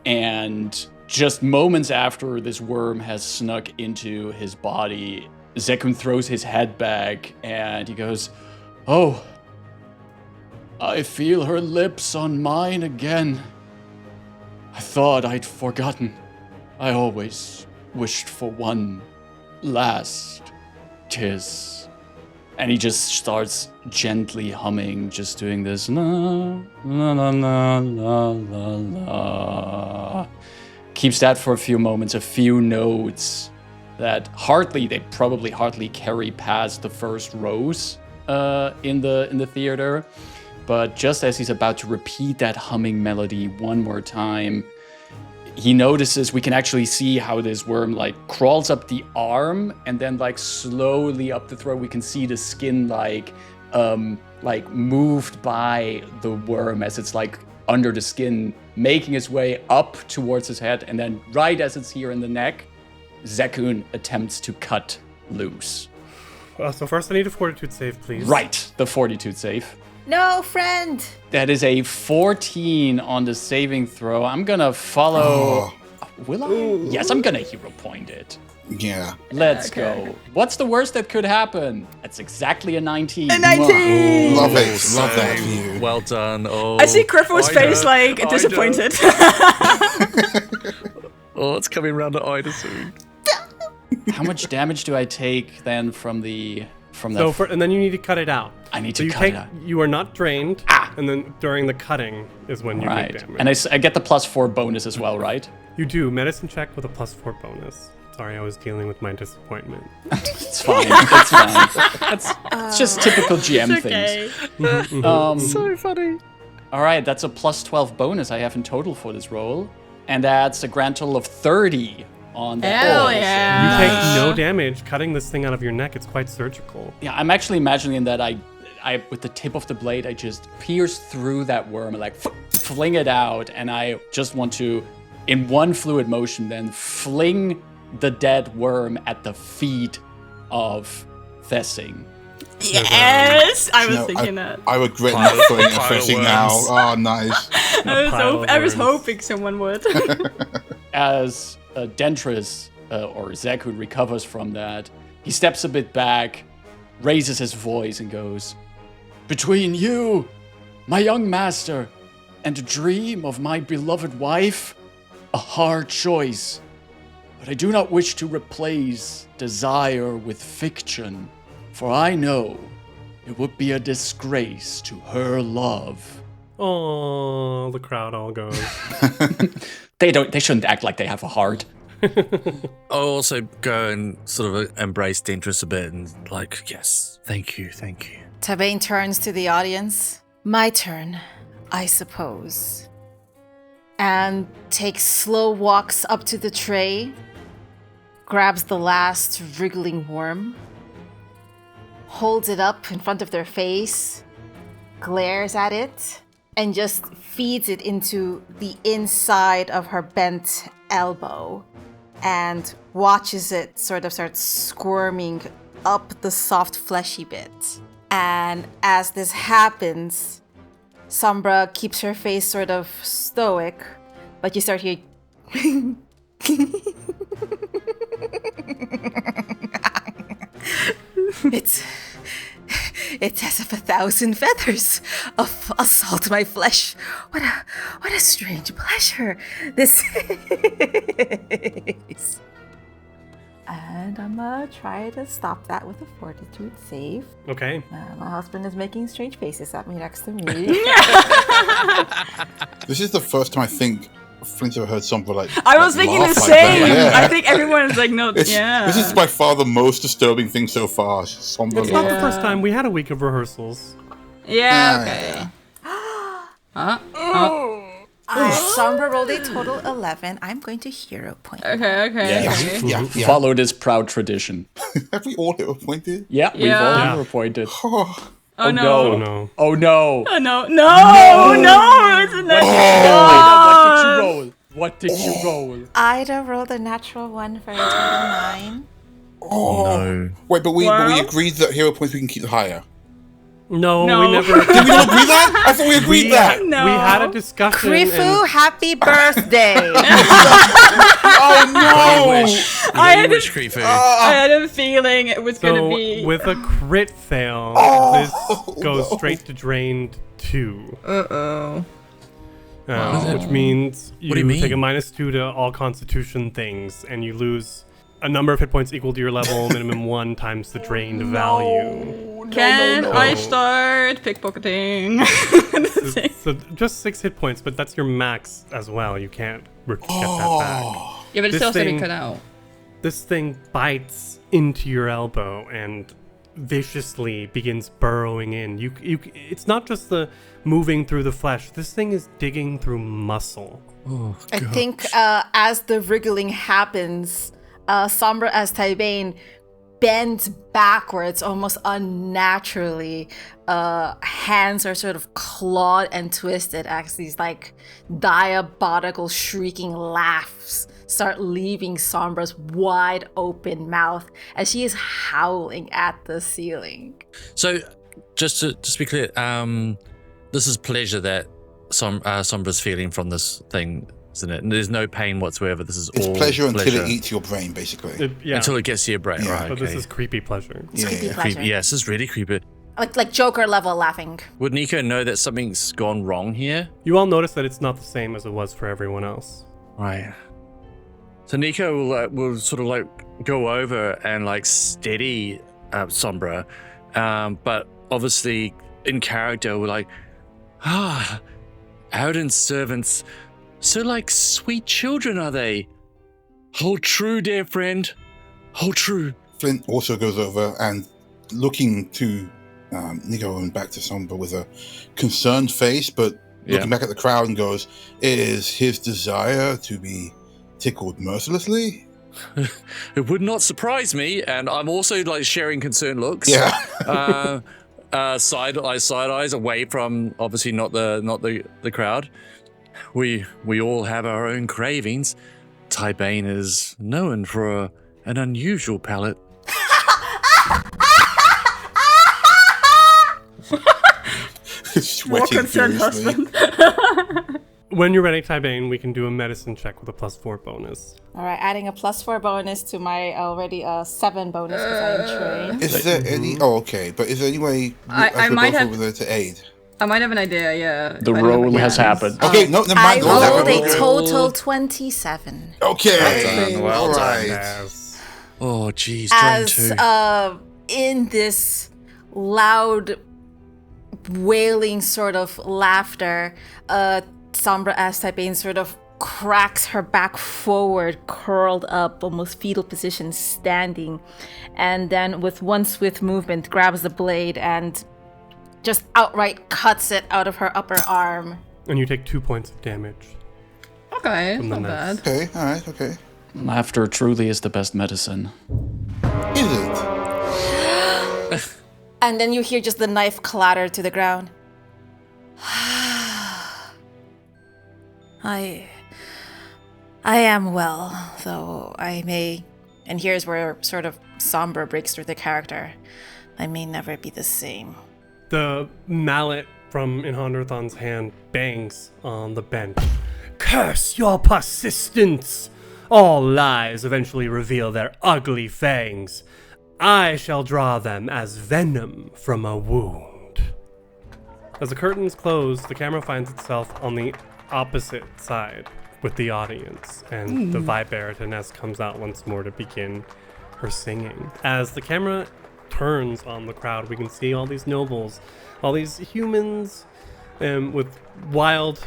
Speaker 6: And just moments after this worm has snuck into his body, Zekun throws his head back and he goes, "Oh, I feel her lips on mine again. I thought I'd forgotten. I always wished for one last kiss." And he just starts gently humming, just doing this la la la la la la la. Keeps that for a few moments, a few notes that they probably hardly carry past the first rows in the theater. But just as he's about to repeat that humming melody one more time, he notices we can actually see how this worm crawls up the arm and then slowly up the throat. We can see the skin moved by the worm as it's under the skin, making its way up towards his head, and then right as it's here in the neck, Zekun attempts to cut loose.
Speaker 2: So first I need a fortitude save, please.
Speaker 6: Right, the fortitude save.
Speaker 1: No, friend!
Speaker 6: That is a 14 on the saving throw. I'm gonna follow... Will I? Ooh. Yes, I'm gonna hero point it.
Speaker 4: Yeah.
Speaker 6: Let's go. What's the worst that could happen? That's exactly a 19.
Speaker 1: A 19!
Speaker 4: Love it. Love that for you.
Speaker 5: Well done. Oh,
Speaker 3: I see Criffel's face disappointed.
Speaker 5: Oh, it's coming around to Ida soon.
Speaker 6: How much damage do I take then from that?
Speaker 2: And then you need to cut it out.
Speaker 6: I need to cut it out.
Speaker 2: You are not drained, and then during the cutting is when you take damage.
Speaker 6: And I get the +4 bonus as well, right?
Speaker 2: You do. Medicine check with a +4 bonus. Sorry, I was dealing with my disappointment.
Speaker 6: It's fine. It's fine. It's just typical GM things.
Speaker 5: So funny.
Speaker 6: All right, that's a +12 bonus I have in total for this roll. And that's a grand total of 30 on the
Speaker 3: Hell
Speaker 6: roll.
Speaker 3: yeah.
Speaker 2: You take no damage cutting this thing out of your neck. It's quite surgical.
Speaker 6: Yeah, I'm actually imagining that I with the tip of the blade, I just pierce through that worm and fling it out. And I just want to, in one fluid motion, then fling the dead worm at the feet of Thessing.
Speaker 3: Yes! I was thinking that.
Speaker 4: I regret not putting a fishing now. Oh, nice.
Speaker 3: I was hoping someone would.
Speaker 6: As Dentris, or Zekun, recovers from that, he steps a bit back, raises his voice and goes, "Between you, my young master, and the dream of my beloved wife, a hard choice. But I do not wish to replace desire with fiction, for I know it would be a disgrace to her love."
Speaker 2: Oh, the crowd all goes.
Speaker 6: They shouldn't act like they have a heart.
Speaker 5: I'll also go and sort of embrace Dentris a bit and yes, thank you.
Speaker 1: Tabane turns to the audience. My turn, I suppose. And takes slow walks up to the tray, grabs the last wriggling worm, holds it up in front of their face, glares at it, and just feeds it into the inside of her bent elbow and watches it sort of start squirming up the soft fleshy bit. And as this happens, Sombra keeps her face sort of stoic, but you start hearing It's as if 1,000 feathers of assault my flesh. What a strange pleasure this is. And I'm gonna try to stop that with a fortitude save.
Speaker 2: Okay.
Speaker 1: My husband is making strange faces at me next to me.
Speaker 4: This is the first time I think Flint's ever heard Sombra like.
Speaker 3: I was thinking the
Speaker 4: laugh like
Speaker 3: same.
Speaker 4: that.
Speaker 3: I think everyone is like, no,
Speaker 4: This is by far the most disturbing thing so far. Sombra
Speaker 2: It's not the first time. We had a week of rehearsals.
Speaker 3: Yeah, okay.
Speaker 1: Sombra rolled a total 11. I'm going to hero point.
Speaker 3: Okay.
Speaker 4: Yeah.
Speaker 6: Follow this proud tradition.
Speaker 4: Have we all hero pointed?
Speaker 6: Yeah, we've
Speaker 3: Yeah.
Speaker 6: all
Speaker 2: Yeah.
Speaker 6: hero pointed.
Speaker 3: Oh no.
Speaker 2: Oh no.
Speaker 6: Oh no.
Speaker 3: Oh no. No, it's a
Speaker 6: What did you roll?
Speaker 1: Ida rolled a natural 1 for a total 9.
Speaker 5: No.
Speaker 4: Wait, but we
Speaker 3: Well-
Speaker 4: agreed that hero points we can keep higher.
Speaker 2: No,
Speaker 3: No.
Speaker 2: we never.
Speaker 4: Did we not agree that? I thought we agreed that.
Speaker 3: No.
Speaker 2: We had a discussion.
Speaker 1: Krifu,
Speaker 2: and-
Speaker 1: happy birthday!
Speaker 4: Oh no!
Speaker 3: I
Speaker 5: Wish Creeper.
Speaker 3: I had a feeling it was gonna
Speaker 2: So
Speaker 3: be.
Speaker 2: with a crit fail, this goes straight to drained 2. Which means
Speaker 5: What do you mean?
Speaker 2: take a -2 to all Constitution things, and you lose a number of hit points equal to your level, minimum 1 times the drained value.
Speaker 3: Can I start pickpocketing?
Speaker 2: So just 6 hit points, but that's your max as well. You can't get that back.
Speaker 3: Yeah, but
Speaker 2: This
Speaker 3: it's still
Speaker 2: thing-
Speaker 3: cut out.
Speaker 2: This thing bites into your elbow and viciously begins burrowing in. It's not just the moving through the flesh. This thing is digging through muscle.
Speaker 5: Oh,
Speaker 1: I think as the wriggling happens, Sombra as Tybane bends backwards almost unnaturally. Hands are sort of clawed and twisted as these like diabolical shrieking laughs start leaving Sombra's wide open mouth as she is howling at the ceiling.
Speaker 5: So, just to be clear, this is pleasure that Sombra's feeling from this thing, isn't it? And there's no pain whatsoever. This is
Speaker 4: It's
Speaker 5: all
Speaker 4: pleasure until it eats your brain, basically.
Speaker 5: Until it gets to your brain,
Speaker 4: Yeah.
Speaker 5: right?
Speaker 2: But this
Speaker 5: okay.
Speaker 2: is creepy pleasure.
Speaker 1: It's creepy
Speaker 4: Yeah.
Speaker 1: pleasure.
Speaker 5: Yeah, this is really creepy.
Speaker 1: Like Joker level laughing.
Speaker 5: Would Nico know that something's gone wrong here?
Speaker 2: You all notice that it's not the same as it was for everyone else.
Speaker 5: Right. So Nico will sort of like go over and like steady Sombra, but obviously in character we're like, Odin's servants, so like sweet children are they? Hold true, dear friend. Hold true.
Speaker 4: Flint also goes over and looking to Nico and back to Sombra with a concerned face, but looking back at the crowd and goes, "It is his desire to be tickled mercilessly."
Speaker 5: It would not surprise me, and I'm also like sharing concerned looks.
Speaker 4: Yeah.
Speaker 5: Side eyes away from obviously not the crowd. We all have our own cravings. Tybane is known for an unusual palate.
Speaker 4: Sweating
Speaker 3: concerned
Speaker 4: furiously.
Speaker 2: When you're ready, Tybane, we can do a medicine check with a +4 bonus.
Speaker 1: All right, adding a +4 bonus to my already 7 bonus because I am trained.
Speaker 4: Is there any? Oh, okay. But is there any way
Speaker 3: I
Speaker 4: as we're
Speaker 3: might
Speaker 4: both
Speaker 3: have-
Speaker 4: over there to aid?
Speaker 3: I might have an idea, yeah.
Speaker 6: The
Speaker 3: I don't
Speaker 6: roll
Speaker 3: have-
Speaker 6: has
Speaker 3: yeah.
Speaker 6: happened.
Speaker 4: Okay, no, never
Speaker 1: I
Speaker 4: mind.
Speaker 1: rolled a
Speaker 4: Okay.
Speaker 1: total 27.
Speaker 4: Okay.
Speaker 5: Well
Speaker 4: All
Speaker 5: done.
Speaker 4: right.
Speaker 2: Yes.
Speaker 5: Oh, geez, drain
Speaker 1: As
Speaker 5: two.
Speaker 1: in this loud wailing sort of laughter, Sombra as Tybane sort of cracks her back forward, curled up, almost fetal position, standing, and then with one swift movement grabs the blade and just outright cuts it out of her upper arm.
Speaker 2: And you take 2 points of damage.
Speaker 3: Okay,
Speaker 2: From the
Speaker 3: not bad.
Speaker 4: Okay. All right. Okay.
Speaker 6: Laughter truly is the best medicine.
Speaker 4: Is it?
Speaker 1: And then you hear just the knife clatter to the ground. I am well, though I may, and here's where sort of Sombra breaks through the character, I may never be the same.
Speaker 2: The mallet from Inhonderthon's hand bangs on the bench. Curse your persistence! All lies eventually reveal their ugly fangs. I shall draw them as venom from a wound. As the curtains close, the camera finds itself on the opposite side with the audience, and the Vibaratoness comes out once more to begin her singing. As the camera turns on the crowd, we can see all these nobles, all these humans with wild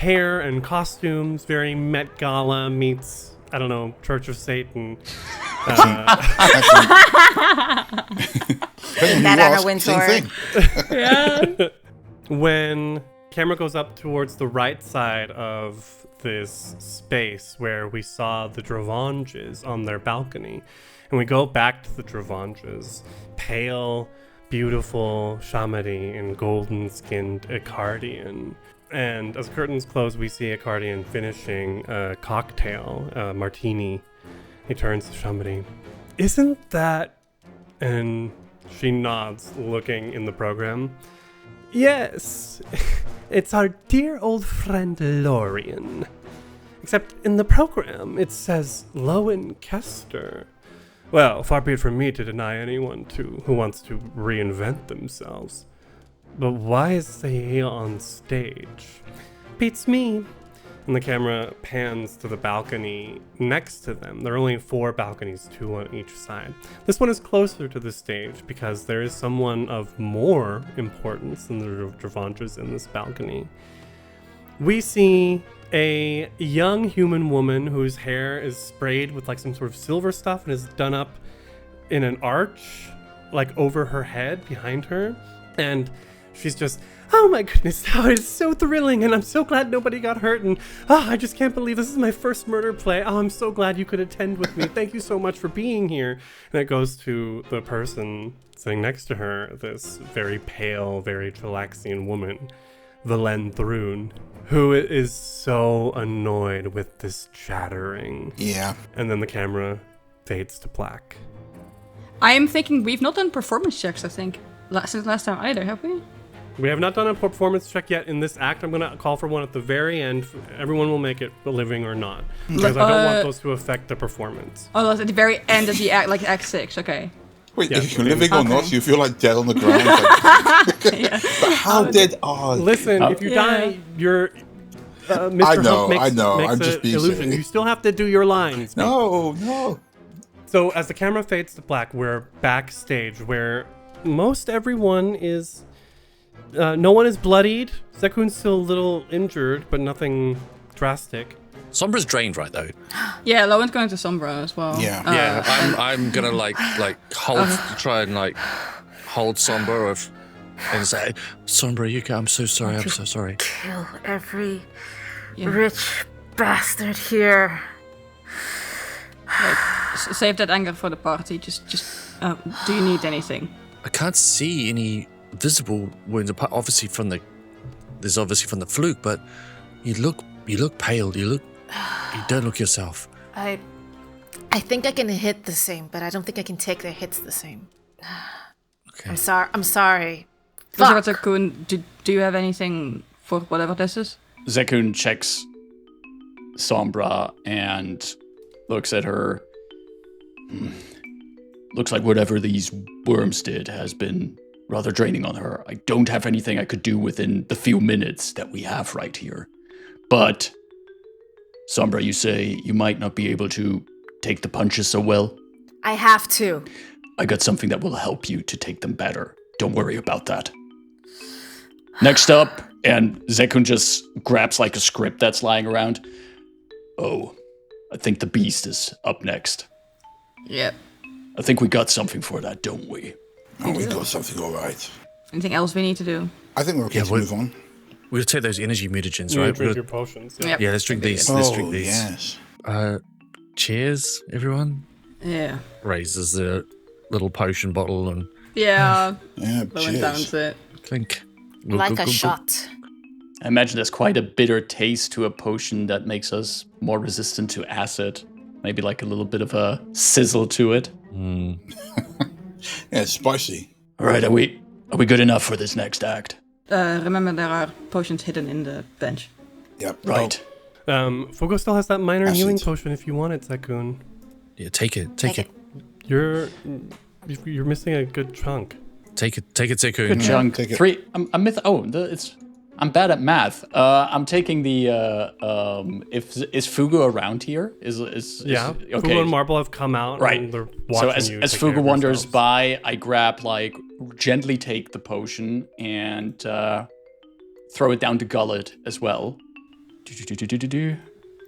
Speaker 2: hair and costumes, very Met Gala meets, I don't know, Church of Satan.
Speaker 1: That Anna Wintour.
Speaker 4: Same thing.
Speaker 2: When camera goes up towards the right side of this space where we saw the Dravanges on their balcony, and we go back to the Dravanges, pale, beautiful Shamari in golden-skinned Accardian. And as curtains close, we see Accardian finishing a cocktail, a martini. He turns to Shamari. Isn't that... And she nods, looking in the program. Yes, it's our dear old friend Lorien. Except in the program, it says Lowen Kester. Well, far be it from me to deny anyone who wants to reinvent themselves. But why is he on stage? Beats me. And the camera pans to the balcony next to them. There are only 4 balconies, 2 on each side. This one is closer to the stage because there is someone of more importance than the Dravanges in this balcony. We see a young human woman whose hair is sprayed with like some sort of silver stuff and is done up in an arch, like over her head, behind her. And she's just, oh my goodness, oh, it's so thrilling, and I'm so glad nobody got hurt, and I just can't believe this is my first murder play. Oh, I'm so glad you could attend with me. Thank you so much for being here. And it goes to the person sitting next to her, this very pale, very Chilaxian woman, Valen Thrun, who is so annoyed with this chattering.
Speaker 4: Yeah.
Speaker 2: And then the camera fades to black.
Speaker 3: I am thinking we've not done performance checks, I think, since last time either, have we?
Speaker 2: We have not done a performance check yet in this act. I'm going to call for one at the very end. Everyone will make it living or not. Because I don't want those to affect the performance.
Speaker 3: Oh, that's at the very end of the act, like Act 6, okay.
Speaker 4: Wait,
Speaker 2: Yeah.
Speaker 4: if you're living or not, you feel like dead on the ground. Like, but how dead are you?
Speaker 2: Listen, if you die, you're... Mr.
Speaker 4: I know,
Speaker 2: Hook makes,
Speaker 4: I know.
Speaker 2: makes
Speaker 4: I'm just
Speaker 2: a
Speaker 4: being
Speaker 2: illusion.
Speaker 4: silly.
Speaker 2: You still have to do your lines.
Speaker 4: No.
Speaker 2: So as the camera fades to black, we're backstage where most everyone is... no one is bloodied. Zekun's still a little injured, but nothing drastic.
Speaker 5: Sombra's drained, right, though?
Speaker 3: Yeah, Lowen's going to Sombra as well.
Speaker 4: Yeah.
Speaker 5: Yeah, I'm gonna like try and hold Sombra and say, Sombra, you go. I'm so sorry. I'm so sorry.
Speaker 1: Kill every
Speaker 3: Yeah.
Speaker 1: rich bastard here.
Speaker 3: Save that anger for the party. Just. Do you need anything?
Speaker 5: I can't see any visible wounds. Obviously from the fluke, but you look pale. You don't look yourself.
Speaker 1: I think I can hit the same, but I don't think I can take their hits the same.
Speaker 5: Okay.
Speaker 1: I'm sorry.
Speaker 3: Fuck.
Speaker 1: Fuck.
Speaker 3: Do you have anything for whatever this is?
Speaker 6: Zekun checks Sombra and looks at her. Looks like whatever these worms did has been rather draining on her. I don't have anything I could do within the few minutes that we have right here. But, Sombra, you say you might not be able to take the punches so well?
Speaker 1: I have to.
Speaker 6: I got something that will help you to take them better. Don't worry about that. Next up, and Zekun just grabs like a script that's lying around. Oh, I think the beast is up next.
Speaker 3: Yep.
Speaker 6: I think we got something for that, don't we?
Speaker 4: Oh, we got something all right.
Speaker 3: Anything else we need to do?
Speaker 4: I think we're okay to move on.
Speaker 5: We'll take those energy mutagens,
Speaker 2: You
Speaker 5: right?
Speaker 2: drink your potions. Yeah.
Speaker 3: Yep.
Speaker 5: Yeah, let's drink these.
Speaker 4: Oh,
Speaker 5: Let's drink these.
Speaker 4: yes.
Speaker 5: Cheers, everyone.
Speaker 3: Yeah.
Speaker 5: Raises the little potion bottle and
Speaker 3: Yeah.
Speaker 4: Yeah,
Speaker 3: Lowen downs
Speaker 4: cheers.
Speaker 3: it.
Speaker 5: clink.
Speaker 1: Like a shot.
Speaker 6: I imagine there's quite a bitter taste to a potion that makes us more resistant to acid. Maybe like a little bit of a sizzle to it.
Speaker 4: Yeah, it's spicy.
Speaker 6: All right, are we good enough for this next act?
Speaker 3: Remember, there are potions hidden in the bench.
Speaker 4: Yep.
Speaker 6: Right.
Speaker 2: Fugo still has that minor healing
Speaker 4: Acid.
Speaker 2: potion if you want it, Zekun.
Speaker 5: Yeah, take it. Take it.
Speaker 2: You're missing a good chunk.
Speaker 5: Take it, Zekun.
Speaker 6: Good chunk.
Speaker 4: take it.
Speaker 6: 3. I'm bad at math. I'm taking the is Fugu around here? Is
Speaker 2: Yeah.
Speaker 6: okay.
Speaker 2: Fugo and Marble have come out.
Speaker 6: Right.
Speaker 2: And they're
Speaker 6: So
Speaker 2: watching you
Speaker 6: as
Speaker 2: take care
Speaker 6: Fugu
Speaker 2: of
Speaker 6: wanders
Speaker 2: yourselves.
Speaker 6: by, I grab gently take the potion and throw it down the gullet as well.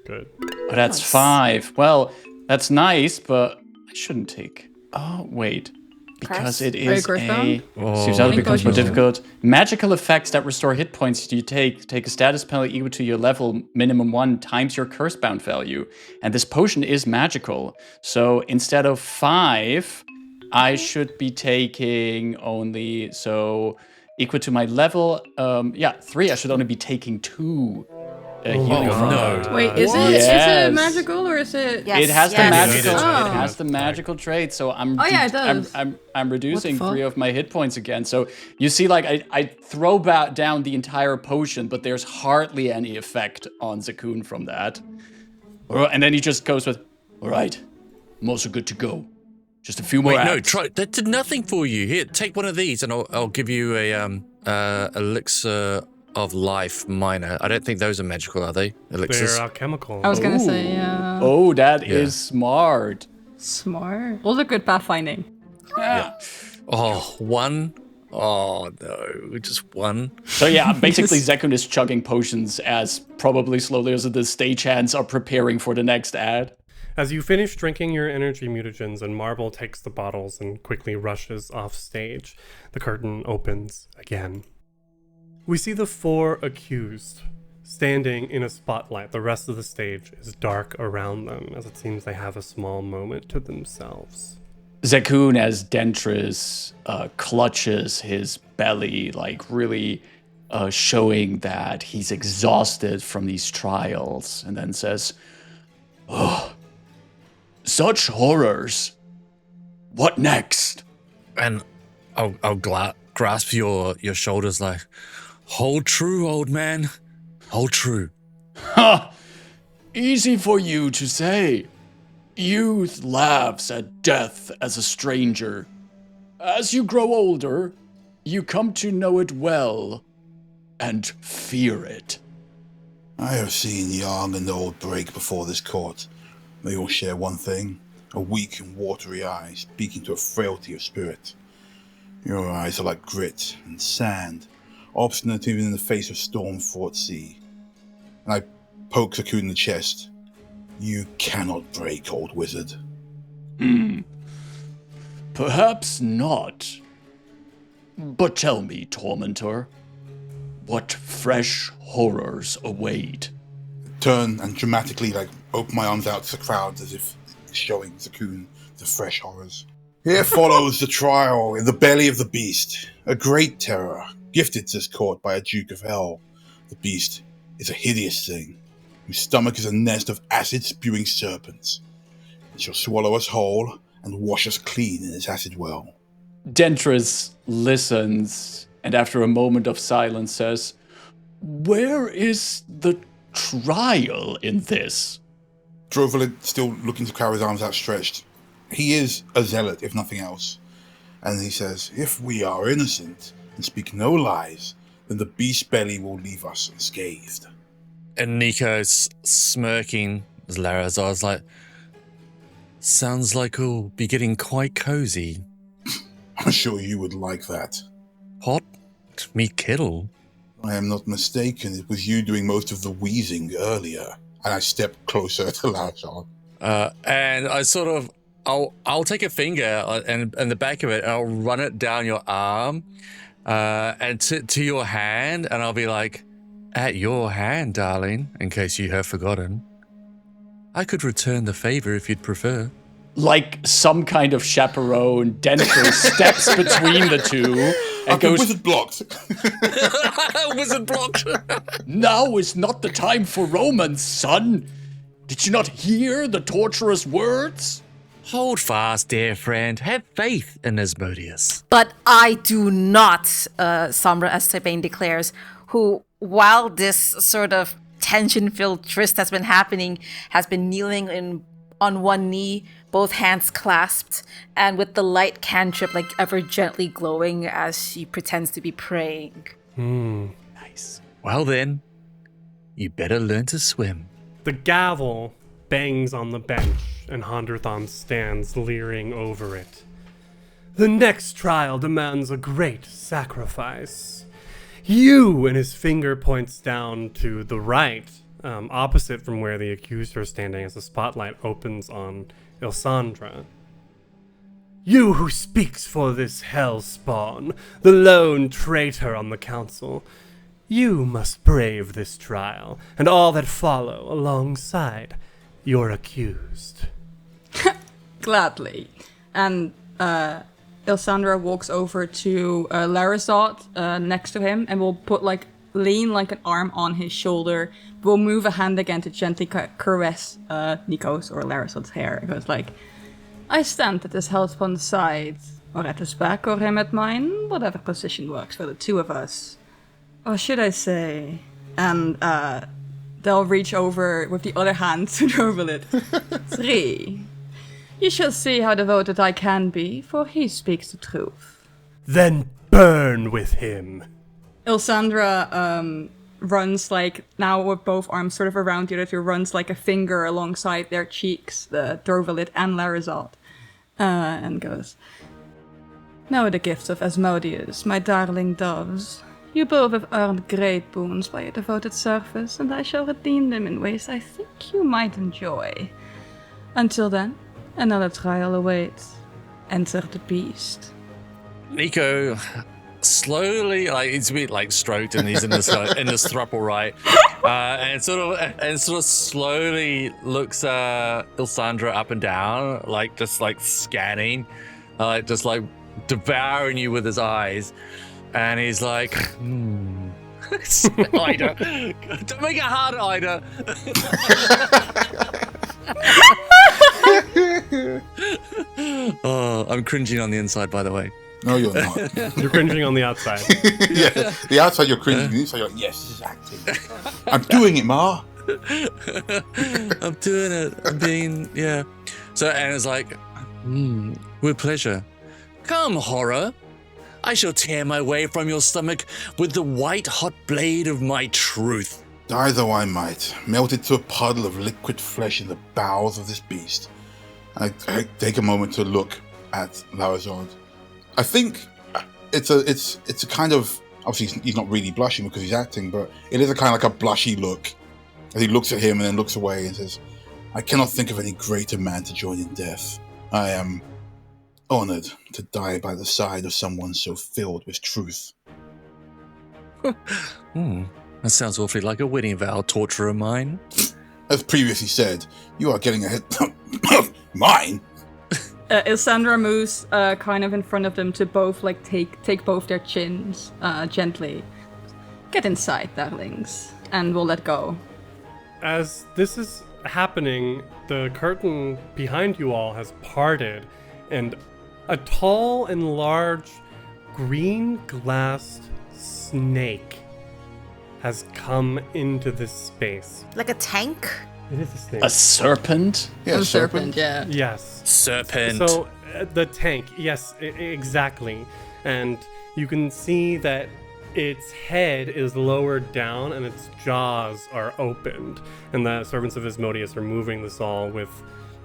Speaker 2: Good.
Speaker 6: Oh, that's 5. Well, that's nice, but I shouldn't take. Oh, wait. Because
Speaker 1: Press?
Speaker 6: it
Speaker 3: Are you
Speaker 6: is
Speaker 3: cursed-bound?
Speaker 6: Seems how it becomes more
Speaker 3: you-
Speaker 6: difficult. Magical effects that restore hit points you take a status penalty equal to your level minimum 1 times your curse-bound value. And this potion is magical. So instead of 5, I should be taking only, so equal to my level, 3. I should only be taking 2 healing from
Speaker 5: no.
Speaker 6: that.
Speaker 3: Wait, is
Speaker 6: Yes.
Speaker 3: it magical or is it?
Speaker 1: Yes.
Speaker 6: It has the
Speaker 1: yes.
Speaker 6: magical.
Speaker 3: Oh.
Speaker 6: It has the magical trait. So I'm.
Speaker 3: Oh, yeah, it does.
Speaker 6: I'm reducing
Speaker 3: fuck?
Speaker 6: 3 of my hit points again. So you see, like I throw down the entire potion, but there's hardly any effect on Zakun from that. And then he just goes with, "All right, I'm also good to go. Just a few more
Speaker 5: Wait, no,
Speaker 6: acts."
Speaker 5: try. That did nothing for you. Here, take one of these, and I'll give you a elixir of life minor. I don't think those are magical, are they? Elixirs.
Speaker 2: They're alchemical.
Speaker 3: I was gonna
Speaker 6: Ooh.
Speaker 3: say, yeah.
Speaker 6: Oh, that is smart.
Speaker 3: Smart. Also good pathfinding.
Speaker 5: Oh, one. Oh no, just one.
Speaker 6: So yeah, basically Zekun is chugging potions as probably slowly as the stagehands are preparing for the next ad.
Speaker 2: As you finish drinking your energy mutagens and Marble takes the bottles and quickly rushes off stage, the curtain opens again. We see the 4 accused standing in a spotlight. The rest of the stage is dark around them, as it seems they have a small moment to themselves.
Speaker 6: Zekun, as Dentris clutches his belly, like really showing that he's exhausted from these trials, and then says, "Oh, such horrors. What next?"
Speaker 5: And I'll grasp your shoulders like, hold true, old man. Hold true.
Speaker 6: Ha! Easy for you to say. Youth laughs at death as a stranger. As you grow older, you come to know it well and fear it.
Speaker 4: I have seen young and old break before this court. They all share one thing, a weak and watery eye speaking to a frailty of spirit. Your eyes are like grit and sand, obstinate even in the face of storm-fraught sea. And I poke Zakun in the chest. You cannot break, old wizard.
Speaker 6: Perhaps not. But tell me, Tormentor, what fresh horrors await?
Speaker 4: Turn and dramatically open my arms out to the crowd as if showing Zakun the fresh horrors. Here follows the trial in the belly of the beast, a great terror, gifted to this court by a Duke of Hell. The beast is a hideous thing, whose stomach is a nest of acid-spewing serpents. It shall swallow us whole and wash us clean in its acid well.
Speaker 6: Dentris listens, and after a moment of silence says, "Where is the trial in this?"
Speaker 4: Drovalid still looking to carry his arms outstretched. He is a zealot, if nothing else. And he says, if we are innocent and speak no lies, then the beast's belly will leave us unscathed.
Speaker 5: And Nico's smirking as Larazod's like, sounds like we'll be getting quite cozy.
Speaker 4: I'm sure you would like that.
Speaker 5: Hot? Me kittle?
Speaker 4: I am not mistaken, it was you doing most of the wheezing earlier. And I step closer to Larazod.
Speaker 5: And I sort of, I'll take a finger and the back of it, and I'll run it down your arm and to your hand, and I'll be like, at your hand, darling, in case you have forgotten. I could return the favor if you'd prefer.
Speaker 6: Like some kind of chaperone, Dentris steps between the two and goes,
Speaker 4: Wizard blocked.
Speaker 5: Wizard blocked.
Speaker 6: "Now is not the time for romance, son. Did you not hear the torturous words?"
Speaker 5: Hold fast, dear friend. Have faith in Asmodeus.
Speaker 1: But I do not, Sombra Esteban declares, who, while this sort of tension-filled tryst has been happening, has been kneeling on one knee, both hands clasped, and with the light cantrip ever gently glowing as she pretends to be praying.
Speaker 6: Nice.
Speaker 5: Well then, you better learn to swim.
Speaker 2: The gavel bangs on the bench, and Honderthon stands leering over it. The next trial demands a great sacrifice. You, and his finger points down to the right opposite from where the accuser is standing as the spotlight opens on Ilsandra. You who speaks for this hellspawn, the lone traitor on the council, you must brave this trial and all that follow alongside your accused.
Speaker 3: Gladly. And Ilsandra walks over to Larazod next to him and will lean like an arm on his shoulder. Will move a hand again to gently caress Nico's or Larazod's hair. It goes like, I stand at this hellspawn's side, or at his back, or him at mine, whatever position works for the two of us. Or should I say? And they'll reach over with the other hand to Drovalit. 3. You shall see how devoted I can be, for he speaks the truth.
Speaker 2: Then burn with him.
Speaker 3: Ilsandra runs now with both arms sort of around the other two, runs like a finger alongside their cheeks, the Drovalit and Larazod, and goes, Know the gifts of Asmodeus, my darling doves. You both have earned great boons by your devoted service, and I shall redeem them in ways I think you might enjoy. Until then, another trial awaits. Enter the beast.
Speaker 5: Nico slowly, he's a bit stroked, and he's in this thruple, right? And sort of slowly looks Ilsandra up and down, just scanning, just devouring you with his eyes, and he's like, Ida, don't make it hard, Ida. Oh, I'm cringing on the inside, by the way.
Speaker 4: No, you're not.
Speaker 2: You're cringing on the outside.
Speaker 4: Yeah, the outside you're cringing, the inside you're like, yes, this is acting. I'm doing it, Ma.
Speaker 5: I'm doing it. I'm being, yeah. So Anna's like, with pleasure. Come, horror. I shall tear my way from your stomach with the white-hot blade of my truth.
Speaker 4: Die though I might, melted to a puddle of liquid flesh in the bowels of this beast. I take a moment to look at Larazod. I think it's a kind of, obviously he's not really blushing because he's acting, but it is a kind of like a blushy look. As he looks at him and then looks away and says, I cannot think of any greater man to join in death. I am honored to die by the side of someone so filled with truth.
Speaker 5: That sounds awfully like a wedding vow, torture of mine.
Speaker 4: As previously said, you are getting ahead. Mine?
Speaker 3: Ilsandra moves kind of in front of them to both take both their chins gently. Get inside, darlings, and we'll let go.
Speaker 2: As this is happening, the curtain behind you all has parted, and a tall and large green-glassed snake has come into this space.
Speaker 1: Like a tank?
Speaker 2: It is a snake.
Speaker 6: A serpent?
Speaker 4: Yeah,
Speaker 3: A serpent, yeah.
Speaker 2: Yes.
Speaker 5: Serpent.
Speaker 2: So, the tank, yes, exactly. And you can see that its head is lowered down and its jaws are opened. And the servants of Asmodeus are moving this all with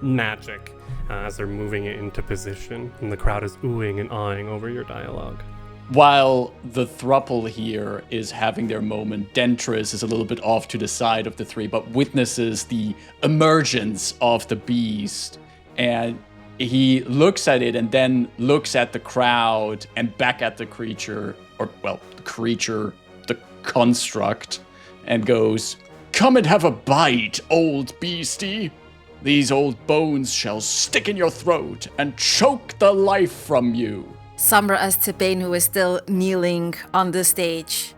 Speaker 2: magic as they're moving it into position. And the crowd is oohing and awing over your dialogue.
Speaker 6: While the thruple here is having their moment, Dentris is a little bit off to the side of the three, but witnesses the emergence of the beast. And he looks at it and then looks at the crowd and back at the creature, the construct, and goes, Come and have a bite, old beastie. These old bones shall stick in your throat and choke the life from you.
Speaker 1: Sombra as to Bane, who is still kneeling on the stage.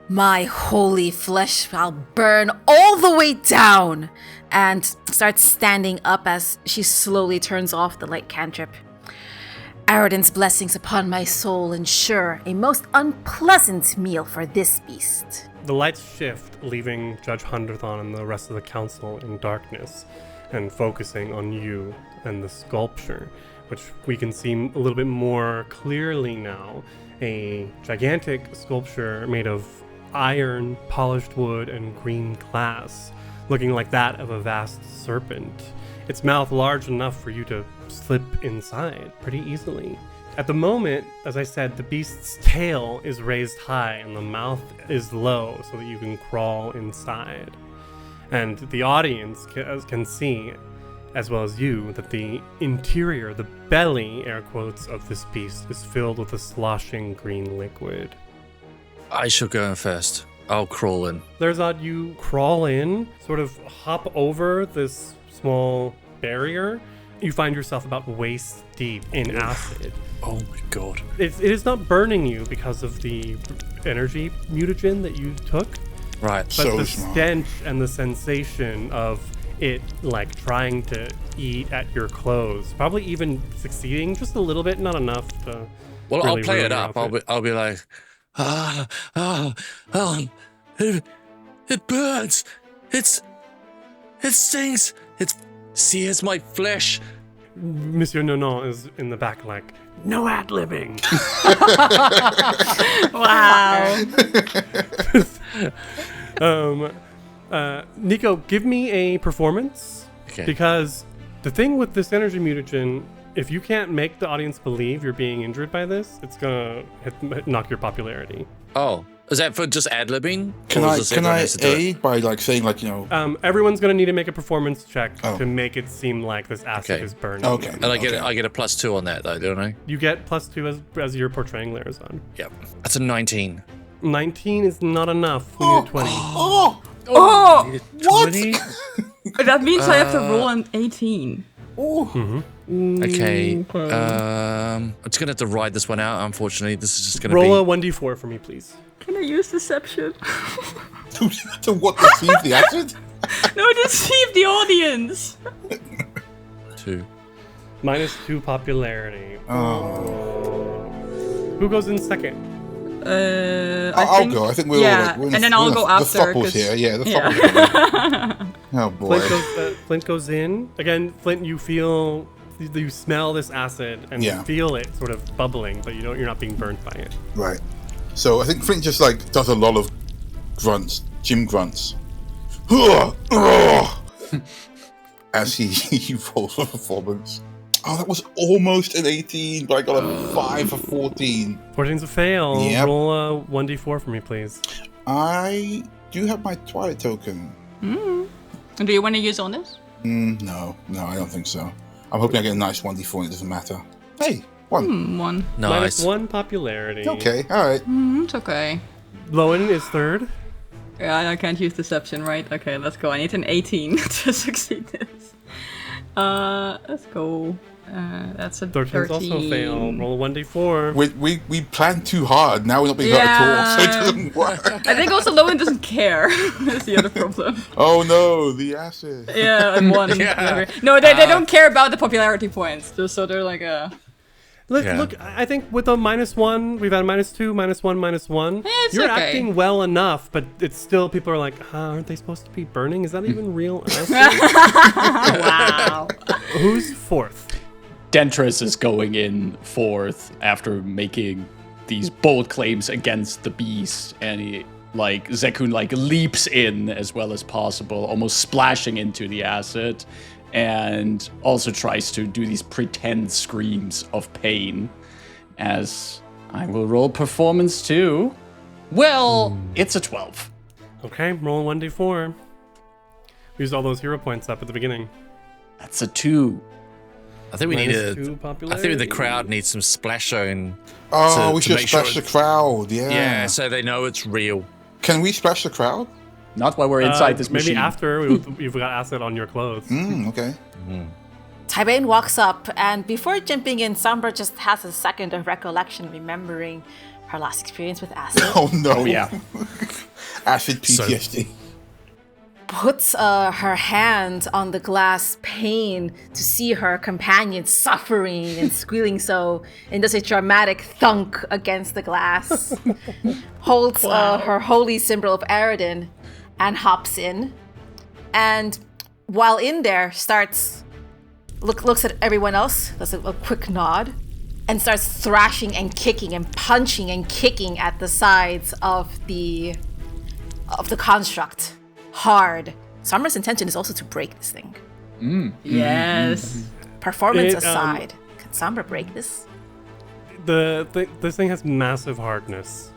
Speaker 1: My holy flesh shall burn all the way down! And starts standing up as she slowly turns off the light cantrip. Aridin's blessings upon my soul ensure a most unpleasant meal for this beast.
Speaker 2: The lights shift, leaving Judge Hunderthon and the rest of the council in darkness, and focusing on you and the sculpture, which we can see a little bit more clearly now. A gigantic sculpture made of iron, polished wood, and green glass, looking like that of a vast serpent. Its mouth large enough for you to slip inside pretty easily. At the moment, as I said, the beast's tail is raised high and the mouth is low so that you can crawl inside. And the audience can see, as well as you, that the interior, the belly, air quotes, of this beast is filled with a sloshing green liquid.
Speaker 5: I shall go in first. I'll crawl in.
Speaker 2: Larazod, you crawl in, sort of hop over this small barrier. You find yourself about waist deep in acid.
Speaker 5: Oh my god.
Speaker 2: It is not burning you because of the energy mutagen that you took,
Speaker 5: Right.
Speaker 2: but
Speaker 4: So
Speaker 2: the
Speaker 4: smart.
Speaker 2: stench and the sensation of it like trying to eat at your clothes, probably even succeeding just a little bit, not enough to.
Speaker 5: Well,
Speaker 2: really
Speaker 5: I'll play
Speaker 2: ruin
Speaker 5: it
Speaker 2: your
Speaker 5: up.
Speaker 2: outfit.
Speaker 5: I'll be like, it burns. It stings. It sears my flesh.
Speaker 2: Monsieur Nonon is in the back like, no ad-libbing.
Speaker 3: Wow.
Speaker 2: Nico, give me a performance.
Speaker 5: Okay.
Speaker 2: Because the thing with this energy mutagen, if you can't make the audience believe you're being injured by this, it's gonna knock your popularity.
Speaker 5: Oh, is that for just ad-libbing?
Speaker 4: Can
Speaker 5: Or
Speaker 4: I
Speaker 5: does everyone have to do it?
Speaker 4: aid by like saying like, you know,
Speaker 2: Everyone's gonna need to make a performance check
Speaker 4: Oh.
Speaker 2: to make it seem like this acid
Speaker 5: Okay.
Speaker 2: is burning.
Speaker 4: Okay.
Speaker 5: And I get a +2 on that though, don't I?
Speaker 2: You get +2 as you're portraying Larazod.
Speaker 5: Yep. That's a 19.
Speaker 2: 19 is not enough. We need a 20.
Speaker 4: oh,
Speaker 3: Oh,
Speaker 4: what?
Speaker 5: 20?
Speaker 3: that means I have to roll an 18.
Speaker 5: Okay. I'm just gonna have to ride this one out. Unfortunately, this is just gonna
Speaker 2: Roll a
Speaker 5: be
Speaker 2: 1d4 for me, please.
Speaker 3: Can I use deception?
Speaker 4: to what? Deceive the acid?
Speaker 3: No, deceive the audience.
Speaker 5: 2.
Speaker 2: -2 popularity.
Speaker 4: Oh.
Speaker 2: Who goes in second?
Speaker 4: I'll go. I think we're all like, we're in
Speaker 3: and then
Speaker 4: we're
Speaker 3: I'll
Speaker 4: in
Speaker 3: go
Speaker 4: the
Speaker 3: after.
Speaker 4: thupples
Speaker 3: 'cause-
Speaker 4: here. Yeah, the
Speaker 3: yeah.
Speaker 4: thupples. Oh boy.
Speaker 2: Flint goes in. Again, Flint, you smell this acid and
Speaker 4: Yeah.
Speaker 2: you feel it sort of bubbling, but you're not being burnt by it.
Speaker 4: Right. So I think Flint just like does a lot of grunts, gym grunts, as he rolls for performance. Oh, that was almost an 18, but I got a 5 for 14.
Speaker 2: 14's a fail.
Speaker 4: Yep.
Speaker 2: Roll a 1d4 for me, please.
Speaker 4: I do have my Twilight token.
Speaker 3: Do you want to use on this?
Speaker 4: No, I don't think so. I'm hoping I get a nice 1d4 and it doesn't matter. Hey, 1.
Speaker 3: 1.
Speaker 5: Nice.
Speaker 2: -1 popularity.
Speaker 4: Okay, alright.
Speaker 3: It's okay.
Speaker 2: Lowen is third.
Speaker 3: Yeah, I can't use deception, right? Okay, let's go. I need an 18 to succeed this. Let's go. That's a
Speaker 2: 13's
Speaker 3: 13.
Speaker 2: also a fail. Roll a 1d4.
Speaker 4: We planned too hard. Now we're not being hurt at all, so it doesn't work.
Speaker 3: I think also Lowen doesn't care. That's the other problem.
Speaker 4: Oh no, the acid.
Speaker 3: Yeah, I'm 1.
Speaker 5: Yeah.
Speaker 3: No, they don't care about the popularity points. Just so they're like
Speaker 2: Look, I think with a -1, we've had -2, -1, -1.
Speaker 3: It's
Speaker 2: You're
Speaker 3: okay.
Speaker 2: acting well enough, but it's still, people are like, aren't they supposed to be burning? Is that even real acid?
Speaker 3: wow.
Speaker 2: Who's fourth?
Speaker 6: Dentris is going in fourth after making these bold claims against the beast, and Zekun leaps in as well as possible, almost splashing into the acid, and also tries to do these pretend screams of pain. As I will roll performance too. Well, it's a 12.
Speaker 2: Okay, roll a 1d4. Used all those hero points up at the beginning.
Speaker 6: That's a 2.
Speaker 5: I think we need
Speaker 2: -2
Speaker 5: I
Speaker 2: popularity.
Speaker 5: think the crowd needs some splash zone.
Speaker 4: Oh, we
Speaker 5: to
Speaker 4: should
Speaker 5: make sure
Speaker 4: splash the crowd. Yeah.
Speaker 5: Yeah, so they know it's real.
Speaker 4: Can we splash the crowd?
Speaker 6: Not while we're inside this
Speaker 2: maybe
Speaker 6: machine.
Speaker 2: after you've got acid on your clothes.
Speaker 4: Okay.
Speaker 1: Tybane walks up, and before jumping in, Sombra just has a second of recollection, remembering her last experience with acid.
Speaker 4: Oh no.
Speaker 6: Oh, yeah.
Speaker 4: Acid PTSD.
Speaker 1: Puts her hand on the glass pane to see her companion suffering and squealing so, and does a dramatic thunk against the glass. Holds her holy symbol of Aridin and hops in. And while in there, looks at everyone else, does a quick nod, and starts thrashing and kicking and punching and kicking at the sides of the construct. Hard. Sombra's intention is also to break this thing.
Speaker 3: Yes.
Speaker 1: Performance
Speaker 2: It,
Speaker 1: aside, can Sombra break this?
Speaker 2: This thing has massive hardness.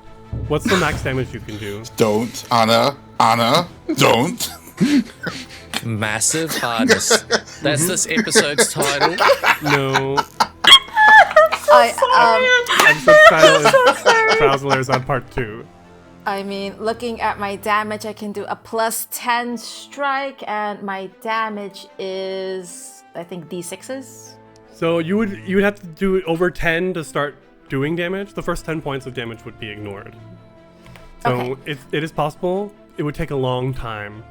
Speaker 2: What's the max damage you can do?
Speaker 4: Don't, Anna, don't.
Speaker 5: Massive hardness. That's this episode's title.
Speaker 2: No.
Speaker 1: I
Speaker 2: Episode title is Trials of Larazod Part 2.
Speaker 1: I mean, looking at my damage, I can do a +10 strike, and my damage is, I think, D6s.
Speaker 2: So you would have to do it over 10 to start doing damage. The first 10 points of damage would be ignored. So
Speaker 1: Okay.
Speaker 2: it is possible. It would take a long time.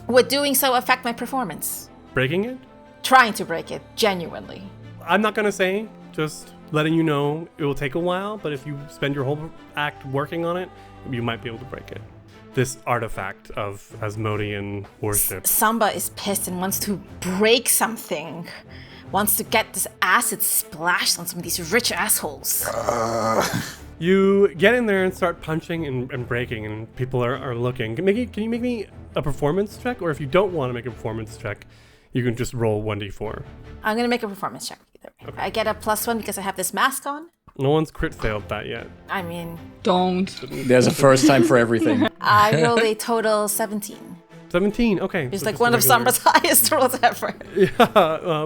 Speaker 1: Would doing so affect my performance?
Speaker 2: Breaking it?
Speaker 1: Trying to break it, genuinely.
Speaker 2: I'm not going to say, just letting you know it will take a while, but if you spend your whole act working on it, you might be able to break it. This artifact of Asmodean worship.
Speaker 1: Samba is pissed and wants to break something. Wants to get this acid splashed on some of these rich assholes.
Speaker 2: You get in there and start punching and breaking, and people are looking. Can you make me a performance check? Or if you don't want to make a performance check, you can just roll 1d4.
Speaker 1: I'm gonna make a performance check. Either way.
Speaker 2: Okay.
Speaker 1: I get a +1 because I have this mask on.
Speaker 2: No one's crit failed that yet.
Speaker 1: I mean,
Speaker 3: Don't.
Speaker 6: There's a first time for everything.
Speaker 1: I rolled a total 17.
Speaker 2: 17, okay.
Speaker 1: It's
Speaker 2: So
Speaker 1: like
Speaker 2: just
Speaker 1: one
Speaker 2: a
Speaker 1: of
Speaker 2: regular-
Speaker 1: Samba's highest rolls ever.
Speaker 2: Yeah,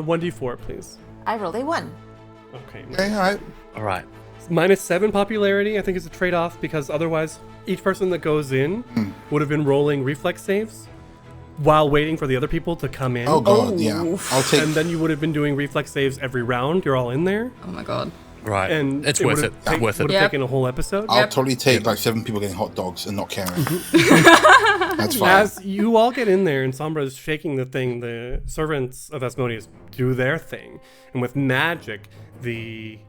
Speaker 2: 1d4, please.
Speaker 1: I rolled a 1.
Speaker 2: Okay.
Speaker 4: Okay, all right.
Speaker 5: All right.
Speaker 2: -7 popularity, I think, is a trade-off, because otherwise each person that goes in would have been rolling reflex saves while waiting for the other people to come in.
Speaker 4: Oh god, yeah. I'll take.
Speaker 2: And then you would have been doing reflex saves every round. You're all in there.
Speaker 3: Oh my god.
Speaker 5: Right.
Speaker 2: And
Speaker 5: it's
Speaker 2: it
Speaker 5: worth
Speaker 2: would've
Speaker 5: it.
Speaker 2: take-
Speaker 5: Worth it.
Speaker 2: Would have
Speaker 3: Yep.
Speaker 2: taken a whole episode.
Speaker 4: I'll totally take like 7 people getting hot dogs and not caring. That's fine.
Speaker 2: As you all get in there and Sombra is shaking the thing, the servants of Asmodeus do their thing. And with magic, the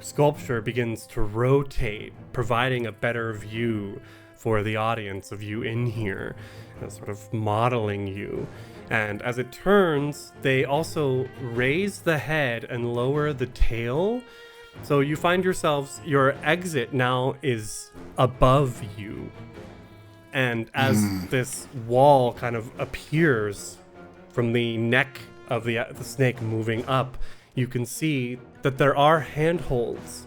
Speaker 2: sculpture begins to rotate, providing a better view for the audience of you in here, sort of modeling you. And as it turns, they also raise the head and lower the tail. So you find yourselves, your exit now is above you. And as this wall kind of appears from the neck of the snake moving up, you can see that there are handholds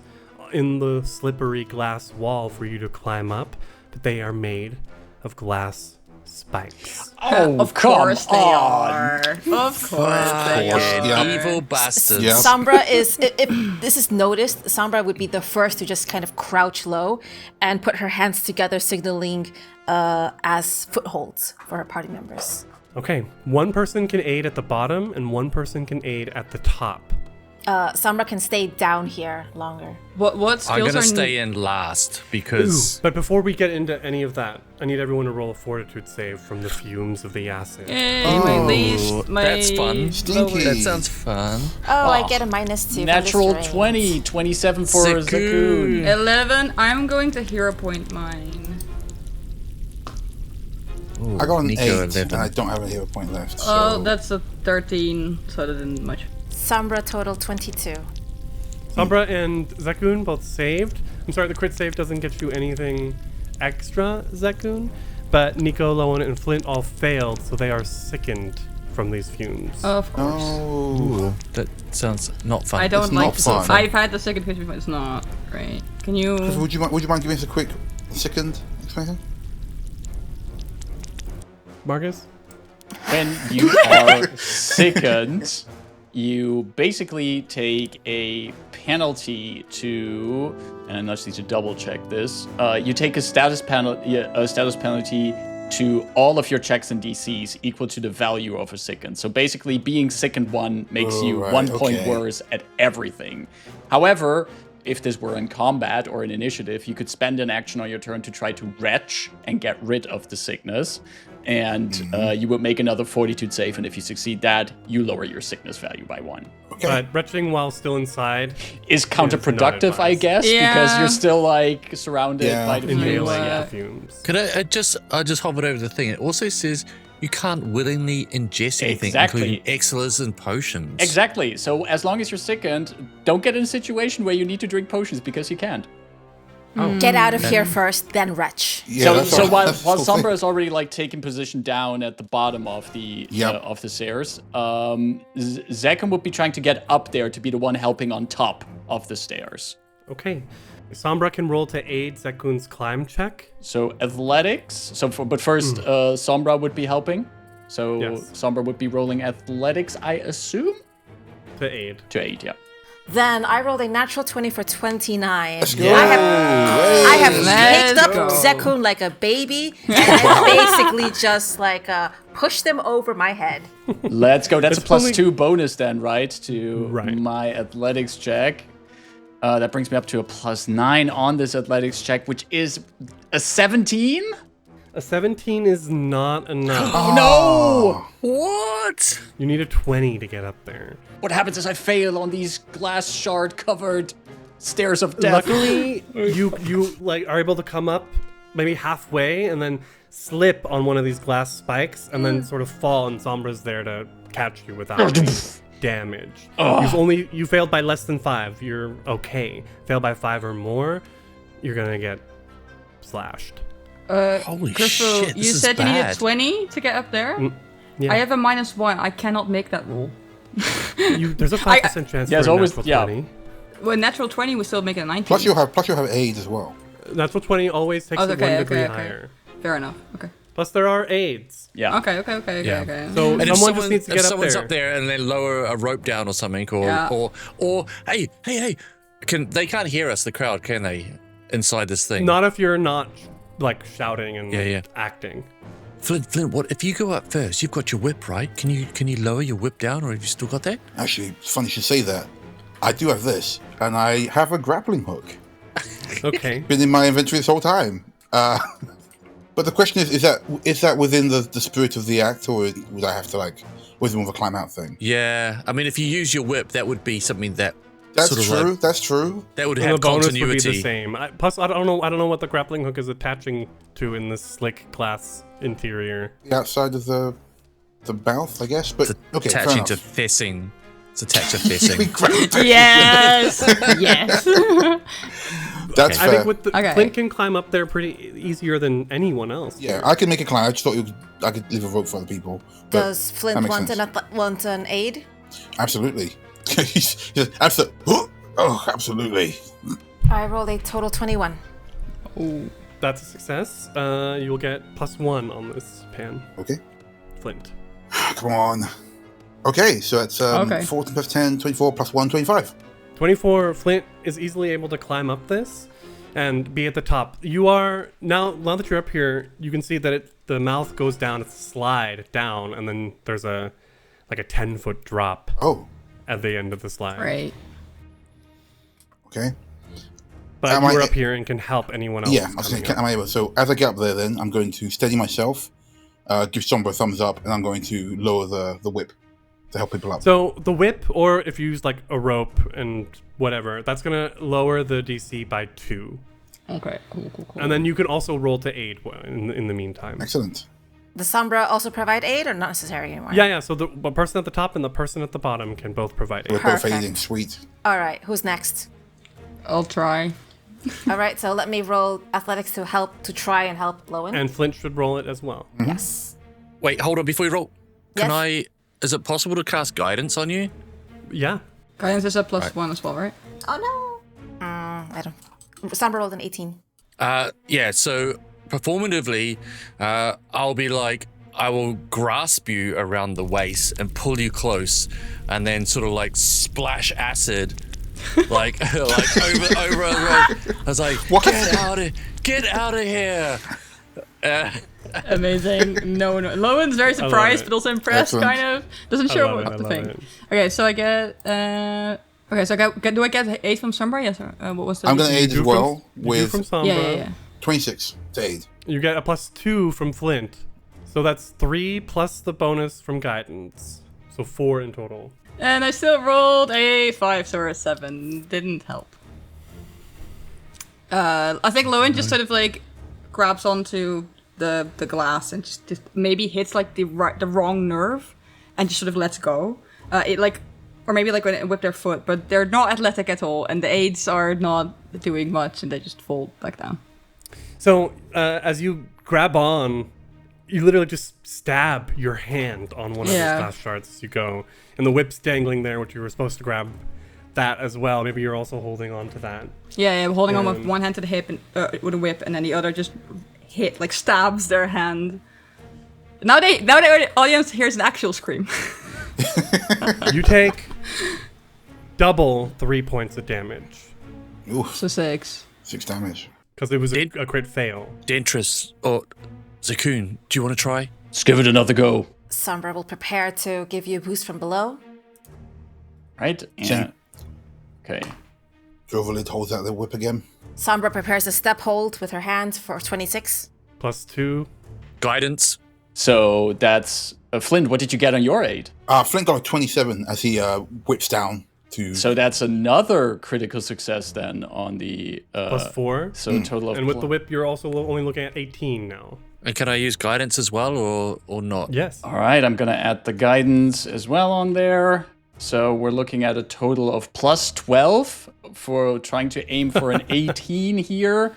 Speaker 2: in the slippery glass wall for you to climb up, but they are made of glass spikes.
Speaker 6: Oh,
Speaker 3: Of course they are. Of course they are.
Speaker 4: Yeah.
Speaker 5: Evil bastards.
Speaker 4: Yeah.
Speaker 1: Sombra is, if this is noticed, Sombra would be the first to just kind of crouch low and put her hands together, signaling as footholds for her party members.
Speaker 2: Okay, one person can aid at the bottom and one person can aid at the top.
Speaker 1: Sombra can stay down here longer.
Speaker 3: What
Speaker 5: I'm
Speaker 3: skills
Speaker 5: gonna
Speaker 3: are
Speaker 5: stay in last because
Speaker 2: But before we get into any of that, I need everyone to roll a fortitude save from the fumes of the acid.
Speaker 3: my least, my
Speaker 5: that's fun.
Speaker 4: Stinky.
Speaker 5: That sounds fun.
Speaker 1: Oh, I get a -2.
Speaker 6: Natural
Speaker 1: from this
Speaker 6: 20, 27 for
Speaker 5: Zakoon.
Speaker 6: Zakoon.
Speaker 3: 11. I'm going to hero point mine.
Speaker 5: Ooh,
Speaker 4: I got an
Speaker 5: Nico
Speaker 4: 8
Speaker 5: 11.
Speaker 4: and I don't have a hero point left. So.
Speaker 3: Oh, that's a 13, so that didn't much.
Speaker 1: Sombra total 22.
Speaker 2: Sombra and Zakoon both saved. I'm sorry, the crit save doesn't get you anything extra, Zakoon, but Nico, Lowen, and Flint all failed, so they are sickened from these fumes.
Speaker 3: Of course.
Speaker 4: Oh.
Speaker 5: That sounds not fun.
Speaker 3: I don't
Speaker 4: It's
Speaker 3: like
Speaker 4: not
Speaker 3: this.
Speaker 4: fun.
Speaker 3: I've had the second pitch before. It's not great. Can you?
Speaker 4: Would you mind giving us a quick second explanation?
Speaker 2: Marcus?
Speaker 6: When you are sickened, you basically take a penalty to, and I just need to double check this. You take a status penalty to all of your checks and DCs equal to the value of a sickened. So basically, being sickened 1 makes you
Speaker 4: right,
Speaker 6: 1 point
Speaker 4: okay.
Speaker 6: worse at everything. However, if this were in combat or an initiative, you could spend an action on your turn to try to retch and get rid of the sickness. And you would make another fortitude save, and if you succeed that, you lower your sickness value by 1.
Speaker 4: Okay.
Speaker 2: But retching while still inside,
Speaker 6: Is counterproductive, I
Speaker 2: advised.
Speaker 6: guess, because
Speaker 3: Yeah.
Speaker 6: you're still like surrounded
Speaker 4: Yeah.
Speaker 6: by the fumes.
Speaker 2: inhaling
Speaker 6: Yeah.
Speaker 2: the fumes.
Speaker 5: Could I just hovered over the thing. It also says you can't willingly ingest anything,
Speaker 6: Exactly.
Speaker 5: including exiles and potions.
Speaker 6: Exactly. So as long as you're sickened, don't get in a situation where you need to drink potions because you can't.
Speaker 1: Get out of here first, then retch.
Speaker 4: Yeah,
Speaker 6: so
Speaker 4: that's
Speaker 6: so
Speaker 4: all-
Speaker 6: while
Speaker 4: that's the whole
Speaker 6: Sombra
Speaker 4: thing.
Speaker 6: is already like taking position down at the bottom of the stairs, Zaken would be trying to get up there to be the one helping on top of the stairs.
Speaker 2: Okay. Sombra can roll to aid Zekun's climb check.
Speaker 6: So athletics. But first, Sombra would be helping. So
Speaker 2: Yes.
Speaker 6: Sombra would be rolling athletics, I assume?
Speaker 2: To aid.
Speaker 6: To 8, yeah.
Speaker 1: Then I rolled a natural 20 for 29.
Speaker 4: Let's go.
Speaker 1: I have picked up
Speaker 3: go.
Speaker 1: Zekun like a baby and then basically just like pushed them over my head.
Speaker 6: Let's go. That's a
Speaker 2: It's
Speaker 6: plus
Speaker 2: only-
Speaker 6: 2 bonus then, right? To
Speaker 2: Right.
Speaker 6: my athletics check. That brings me up to a plus 9 on this athletics check, which is a 17?
Speaker 2: A 17 is not enough.
Speaker 6: No!
Speaker 5: What?
Speaker 2: You need a 20 to get up there.
Speaker 6: What happens is I fail on these glass shard covered stairs of death.
Speaker 2: Luckily, you like are able to come up maybe halfway and then slip on one of these glass spikes and then sort of fall, and Sombra's there to catch you without any damage. You failed by less than 5. You're okay. Failed by 5 or more, you're gonna get slashed.
Speaker 5: Holy
Speaker 3: Crystal,
Speaker 5: shit,
Speaker 3: you
Speaker 5: this is
Speaker 3: said you needed
Speaker 5: bad.
Speaker 3: 20 to get up there?
Speaker 2: Yeah.
Speaker 3: I have a -1. I cannot make that roll.
Speaker 2: There's a 5% chance
Speaker 6: Yeah, it's
Speaker 2: for a
Speaker 6: always-
Speaker 2: natural
Speaker 6: yeah.
Speaker 2: 20.
Speaker 3: Well, natural 20 would still make it a 19.
Speaker 4: Plus you'll have aid as well.
Speaker 2: Natural 20 always takes
Speaker 3: Oh,
Speaker 2: it
Speaker 3: okay,
Speaker 2: 1 degree
Speaker 3: okay.
Speaker 2: higher.
Speaker 3: Fair enough. Okay.
Speaker 2: Plus there are aids.
Speaker 6: Yeah.
Speaker 3: Okay.
Speaker 5: Yeah.
Speaker 2: So
Speaker 5: And if
Speaker 2: someone just needs to
Speaker 5: if
Speaker 2: get up
Speaker 5: someone's
Speaker 2: there.
Speaker 5: up there and then lower a rope down or something,
Speaker 3: Yeah.
Speaker 5: or hey, they can't hear us, the crowd, can they? Inside this thing.
Speaker 2: Not if you're not like shouting and
Speaker 5: Yeah.
Speaker 2: acting.
Speaker 5: Flint, what if you go up first? You've got your whip, right? Can you lower your whip down, or have you still got that?
Speaker 4: Actually, it's funny you should say that. I do have this, and I have a grappling hook.
Speaker 2: Okay.
Speaker 4: Been in my inventory this whole time. But the question is that within the spirit of the act, or would I have to was it more of a climb out thing?
Speaker 5: Yeah, I mean, if you use your whip, that would be something that
Speaker 4: That's
Speaker 5: sort of
Speaker 4: true.
Speaker 5: like,
Speaker 4: That's true.
Speaker 5: that would
Speaker 2: And
Speaker 5: have
Speaker 2: the bonus would be
Speaker 5: continuity.
Speaker 2: the same. Plus, I don't know what the grappling hook is attaching to in this slick glass interior.
Speaker 4: The outside of the mouth, I guess. But
Speaker 5: It's
Speaker 4: okay, fair
Speaker 5: attaching
Speaker 4: enough.
Speaker 5: to fessing. It's attached to fessing.
Speaker 3: Yes. Yes.
Speaker 4: That's
Speaker 2: I
Speaker 4: fair.
Speaker 2: think with the
Speaker 3: Okay.
Speaker 2: Flint can climb up there pretty easier than anyone else.
Speaker 4: Yeah, I can make a climb. I just thought I could leave a rope for other people. But
Speaker 1: Does Flint
Speaker 4: that makes
Speaker 1: want
Speaker 4: sense.
Speaker 1: want an aid?
Speaker 4: Absolutely. he's absolutely. Oh, absolutely.
Speaker 1: I rolled a total 21.
Speaker 2: That's a success. You'll get +1 on this pan.
Speaker 4: Okay.
Speaker 2: Flint.
Speaker 4: Come on. Okay, so that's
Speaker 3: Okay.
Speaker 4: 14 plus 10, 24 plus 1, 25.
Speaker 2: 24, Flint is easily able to climb up this and be at the top. You are, now that you're up here, you can see that the mouth goes down, it's a slide down, and then there's a 10-foot drop
Speaker 4: Oh,
Speaker 2: at the end of the slide.
Speaker 3: Right.
Speaker 4: okay.
Speaker 2: But
Speaker 4: Am
Speaker 2: you're
Speaker 4: I-
Speaker 2: up here and can help anyone else.
Speaker 4: Yeah, I was
Speaker 2: coming
Speaker 4: saying,
Speaker 2: up.
Speaker 4: am I able? So as I get up there, then I'm going to steady myself, give Sombra a thumbs up, and I'm going to lower the whip to help people up.
Speaker 2: So the whip, or if you use like a rope and whatever, that's gonna lower the DC by 2.
Speaker 3: Okay. Cool.
Speaker 2: And then you can also roll to aid in the meantime.
Speaker 4: Excellent.
Speaker 1: Does Sombra also provide aid or not necessary anymore?
Speaker 2: Yeah. So the person at the top and the person at the bottom can both provide
Speaker 4: We're
Speaker 2: aid.
Speaker 4: both
Speaker 1: Perfect.
Speaker 4: aiding. Sweet.
Speaker 1: All right, who's next?
Speaker 3: I'll try.
Speaker 1: All right, so let me roll athletics to try and help Lowen.
Speaker 2: And Flint should roll it as well.
Speaker 1: Yes.
Speaker 5: Wait, hold on. Before you roll,
Speaker 1: Yes.
Speaker 5: is it possible to cast guidance on you?
Speaker 2: Yeah.
Speaker 3: Guidance is a +1 as well, right?
Speaker 1: Oh no. I don't. Sombra rolled an 18.
Speaker 5: Yeah, so performatively, I'll be like, I will grasp you around the waist and pull you close, and then sort of like splash acid, like over a rope. I was like,
Speaker 4: What?
Speaker 5: get out of here!
Speaker 3: Amazing. No. Lowen's very surprised,
Speaker 2: it.
Speaker 3: but also impressed,
Speaker 4: Excellent.
Speaker 3: kind of. Doesn't
Speaker 2: I
Speaker 3: show
Speaker 2: love it,
Speaker 3: what
Speaker 2: I
Speaker 3: the
Speaker 2: love
Speaker 3: thing.
Speaker 2: it.
Speaker 3: Okay, so I get. Okay, so do I get 8 from Sombra? Yes. What was the?
Speaker 4: I'm going to aid as
Speaker 2: do
Speaker 4: well
Speaker 2: You do
Speaker 4: with
Speaker 2: from Sombra.
Speaker 3: Yeah.
Speaker 4: 26 to aid.
Speaker 2: You get a +2 from Flint. So that's 3 plus the bonus from guidance. So 4 in total.
Speaker 3: And I still rolled a 5 or a 7. Didn't help. I think Lowen just sort of like grabs onto the glass and just maybe hits like the wrong nerve and just sort of lets go. Or maybe like when it whipped their foot, but they're not athletic at all, and the aids are not doing much, and they just fall back down.
Speaker 2: So as you grab on, you literally just stab your hand on one of those
Speaker 3: Yeah.
Speaker 2: glass shards as you go. And the whip's dangling there, which you were supposed to grab that as well. Maybe you're also holding on to that.
Speaker 3: Yeah, holding on with one hand to the hip and with a whip, and then the other just stabs their hand. Now the audience hears an actual scream.
Speaker 2: You take double 3 points of damage.
Speaker 4: Ooh,
Speaker 3: So 6.
Speaker 4: 6 damage.
Speaker 2: Because it was a crit fail.
Speaker 5: Dentris or Zakun, do you want to try?
Speaker 6: Let's give it another go.
Speaker 1: Sombra will prepare to give you a boost from below.
Speaker 6: Right?
Speaker 4: Same.
Speaker 6: Okay.
Speaker 4: Drovalid holds out the whip again.
Speaker 1: Sombra prepares a step hold with her hand for 26.
Speaker 2: +2.
Speaker 5: Guidance.
Speaker 6: So that's Flint. What did you get on your 8?
Speaker 4: Flint got a 27 as he whips down to.
Speaker 6: So that's another critical success then on the
Speaker 2: +4.
Speaker 6: So a total of.
Speaker 2: And with the whip, you're also only looking at 18 now.
Speaker 5: And can I use guidance as well or not?
Speaker 2: Yes.
Speaker 6: All right, I'm gonna add the guidance as well on there. So we're looking at a total of +12 for trying to aim for an 18 here.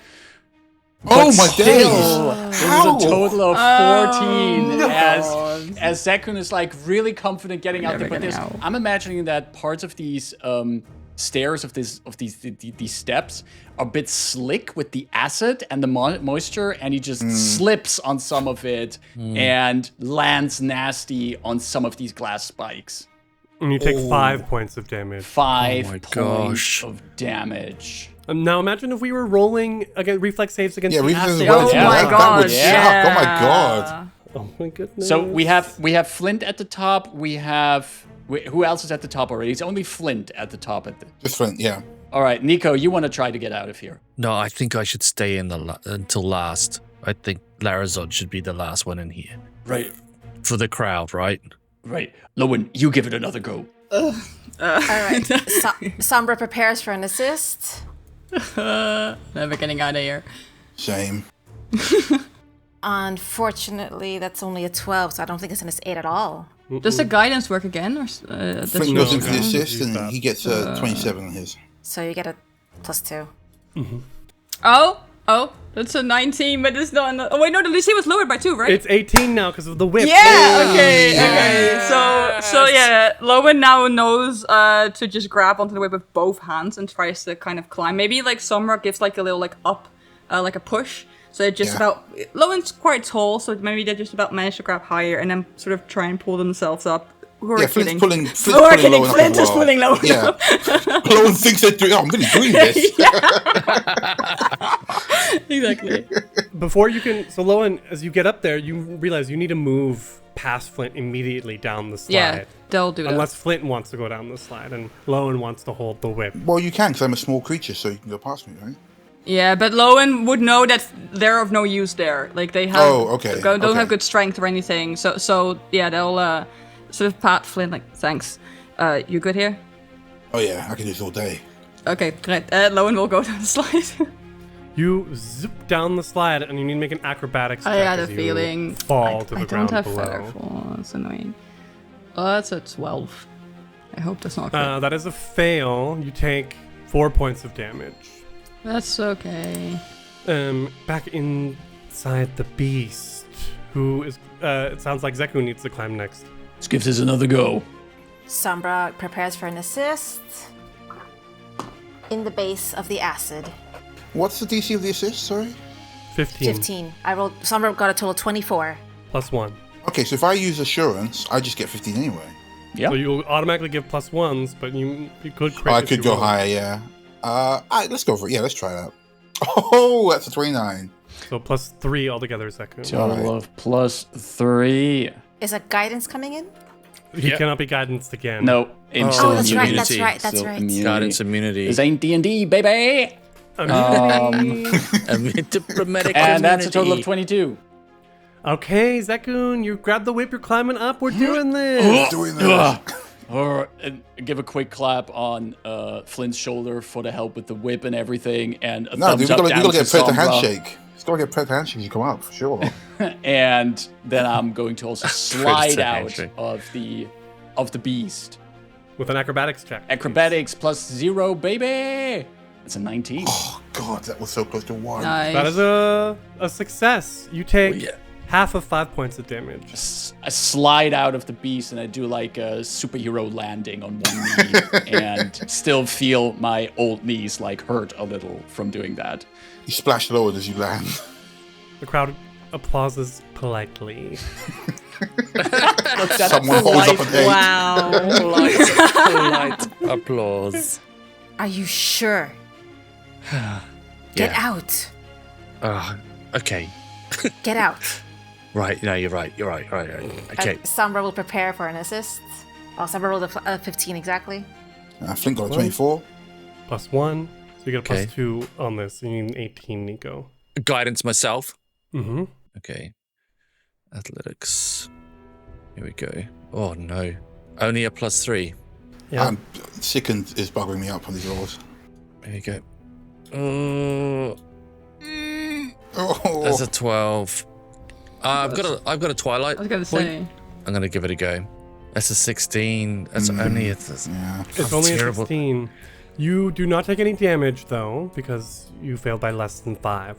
Speaker 4: Oh my days!
Speaker 6: This is a total of 14
Speaker 3: no.
Speaker 6: as Zekun is like really confident getting out there. But
Speaker 3: getting out.
Speaker 6: I'm imagining that parts of these stairs of these steps are a bit slick with the acid and the moisture, and he just slips on some of it and lands nasty on some of these glass spikes.
Speaker 2: And you take 5 points of damage.
Speaker 6: 5
Speaker 5: Oh my
Speaker 6: points
Speaker 5: gosh.
Speaker 6: of damage.
Speaker 2: Now imagine if we were rolling against reflex saves against
Speaker 4: Yeah,
Speaker 2: the
Speaker 4: we
Speaker 2: acid.
Speaker 3: Oh
Speaker 6: Yeah,
Speaker 3: my
Speaker 6: that
Speaker 3: god!
Speaker 4: would suck. Oh my god.
Speaker 2: Oh my goodness.
Speaker 6: So we have Flint at the top. Who else is at the top already? It's only Flint at the top.
Speaker 4: Just Flint, yeah.
Speaker 6: All right, Nico, you want to try to get out of here?
Speaker 5: No, I think I should stay in until last. I think Larazod should be the last one in here.
Speaker 6: Right.
Speaker 5: For the crowd, right?
Speaker 6: Right. Lowen, you give it another go.
Speaker 1: All right. Sombra prepares for an assist.
Speaker 3: Never getting out of here.
Speaker 4: Same.
Speaker 1: Unfortunately, that's only a 12, so I don't think it's an 8 at all.
Speaker 3: Does the guidance work again? Or
Speaker 4: Flint goes into the assist and
Speaker 2: that.
Speaker 4: he gets a 27 on his.
Speaker 1: So you get a +2.
Speaker 3: Oh, that's a 19, but it's not. Oh wait, no, the DC was lowered by 2, right?
Speaker 2: It's 18 now because of the whip.
Speaker 3: Yeah. Okay. So yeah, Lowen now knows to just grab onto the whip with both hands and tries to kind of climb. Maybe like Somra gives like a little like up, like a push. So it just about. Lowen's quite tall, so maybe they just about manage to grab higher and then sort of try and pull themselves up. Who are kidding?
Speaker 4: Flint's
Speaker 3: Who are
Speaker 4: pulling
Speaker 3: kidding?
Speaker 4: Lowen up
Speaker 3: Flint
Speaker 4: as
Speaker 3: is
Speaker 4: well.
Speaker 3: pulling Lowen
Speaker 4: Yeah.
Speaker 3: up.
Speaker 4: Lowen thinks they're doing. Oh, I'm really doing this.
Speaker 3: Exactly.
Speaker 2: Before you can, so Lowen, as you get up there, you realize you need to move past Flint immediately down the slide.
Speaker 3: Yeah, they'll do that.
Speaker 2: Unless Flint wants to go down the slide and Lowen wants to hold the whip.
Speaker 4: Well, you can because I'm a small creature, so you can go past me, right?
Speaker 3: Yeah, but Lowen would know that they're of no use there. Like they have, don't have good strength or anything. So yeah, they'll sort of pat Flint like, thanks. You good here?
Speaker 4: Oh yeah, I can do this all day.
Speaker 3: Okay, great. Lowen will go down the slide.
Speaker 2: You zip down the slide and you need to make an acrobatics check
Speaker 3: I had a
Speaker 2: as you
Speaker 3: feeling.
Speaker 2: fall to the
Speaker 3: I
Speaker 2: ground
Speaker 3: don't have
Speaker 2: below.
Speaker 3: Featherfall. That's annoying. Oh, that's a 12. I hope that's not good.
Speaker 2: That is a fail. You take 4 points of damage.
Speaker 3: That's okay.
Speaker 2: Back inside the beast, who is, it sounds like Zeku needs to climb next.
Speaker 6: Let's give this another go.
Speaker 1: Sombra prepares for an assist in the base of the acid.
Speaker 4: What's the DC of the assist? Sorry.
Speaker 2: 15.
Speaker 1: 15. Sombra got a total of 24.
Speaker 2: +1.
Speaker 4: Okay, so if I use assurance, I just get 15 anyway.
Speaker 6: Yeah.
Speaker 2: So you'll automatically give +1s, but you could crit.
Speaker 4: I
Speaker 2: if
Speaker 4: could
Speaker 2: you
Speaker 4: go
Speaker 2: roll.
Speaker 4: higher, yeah. Alright, let's go for it. Yeah, let's try that. Oh, that's a 29.
Speaker 2: So +3 altogether, Zeku.
Speaker 6: Total of +3.
Speaker 1: Is a guidance coming in?
Speaker 2: He cannot be guidanced again.
Speaker 6: No, still
Speaker 1: Oh, that's right,
Speaker 6: immunity.
Speaker 1: that's right, that's
Speaker 6: Still
Speaker 1: right.
Speaker 6: immunity.
Speaker 5: Guidance immunity.
Speaker 6: This ain't D&D, baby.
Speaker 5: Diplomatic
Speaker 6: And that's a total of
Speaker 5: immunity.
Speaker 6: 22.
Speaker 2: Okay, Zekun, you grab the whip, you're climbing up, we're doing this.
Speaker 4: Doing this.
Speaker 6: Or give a quick clap on Flint's shoulder for the help with the whip and everything, and a
Speaker 4: No,
Speaker 6: thumbs
Speaker 4: dude, we
Speaker 6: up
Speaker 4: gotta
Speaker 6: down
Speaker 4: get
Speaker 6: to
Speaker 4: a Predator
Speaker 6: Sombra.
Speaker 4: handshake. It's gotta get Predator handshake as you come up, for sure.
Speaker 6: And then I'm going to also slide
Speaker 5: Predator
Speaker 6: out
Speaker 5: handshake.
Speaker 6: of the beast.
Speaker 2: With an acrobatics check.
Speaker 6: Acrobatics +0, baby. That's a 19.
Speaker 4: Oh god, that was so close to 1.
Speaker 3: Nice.
Speaker 2: That is a success. You take
Speaker 5: Oh, yeah.
Speaker 2: half of 5 points of damage.
Speaker 6: I slide out of the beast and I do like a superhero landing on one knee and still feel my old knees like hurt a little from doing that.
Speaker 4: You splash lower as you land.
Speaker 2: The crowd applauses politely.
Speaker 4: Someone holds up a date.
Speaker 3: Wow.
Speaker 5: Polite applause.
Speaker 1: Are you sure? Get
Speaker 5: Yeah.
Speaker 1: out.
Speaker 5: Okay.
Speaker 1: Get out.
Speaker 5: Right. No, you're right. You're right. Right. Okay.
Speaker 1: Sombra will prepare for an assist. Oh, Sombra rolled a 15 exactly.
Speaker 4: Flint got a 24.
Speaker 2: +1. So you get a
Speaker 5: Okay.
Speaker 2: +2 on this. You need an 18, Nico.
Speaker 5: Guidance myself.
Speaker 2: Mm-hmm.
Speaker 5: Okay. Athletics. Here we go. Oh no. Only a +3.
Speaker 2: Yeah.
Speaker 4: Sickened is buggering me up on these rolls.
Speaker 5: There you go.
Speaker 4: Oh,
Speaker 5: That's a 12. I've got a Twilight.
Speaker 3: I was gonna say.
Speaker 5: I'm gonna give it a go. That's a 16. That's only a.
Speaker 4: yeah.
Speaker 2: It's only a
Speaker 5: terrible.
Speaker 2: 16. You do not take any damage, though, because you failed by less than 5.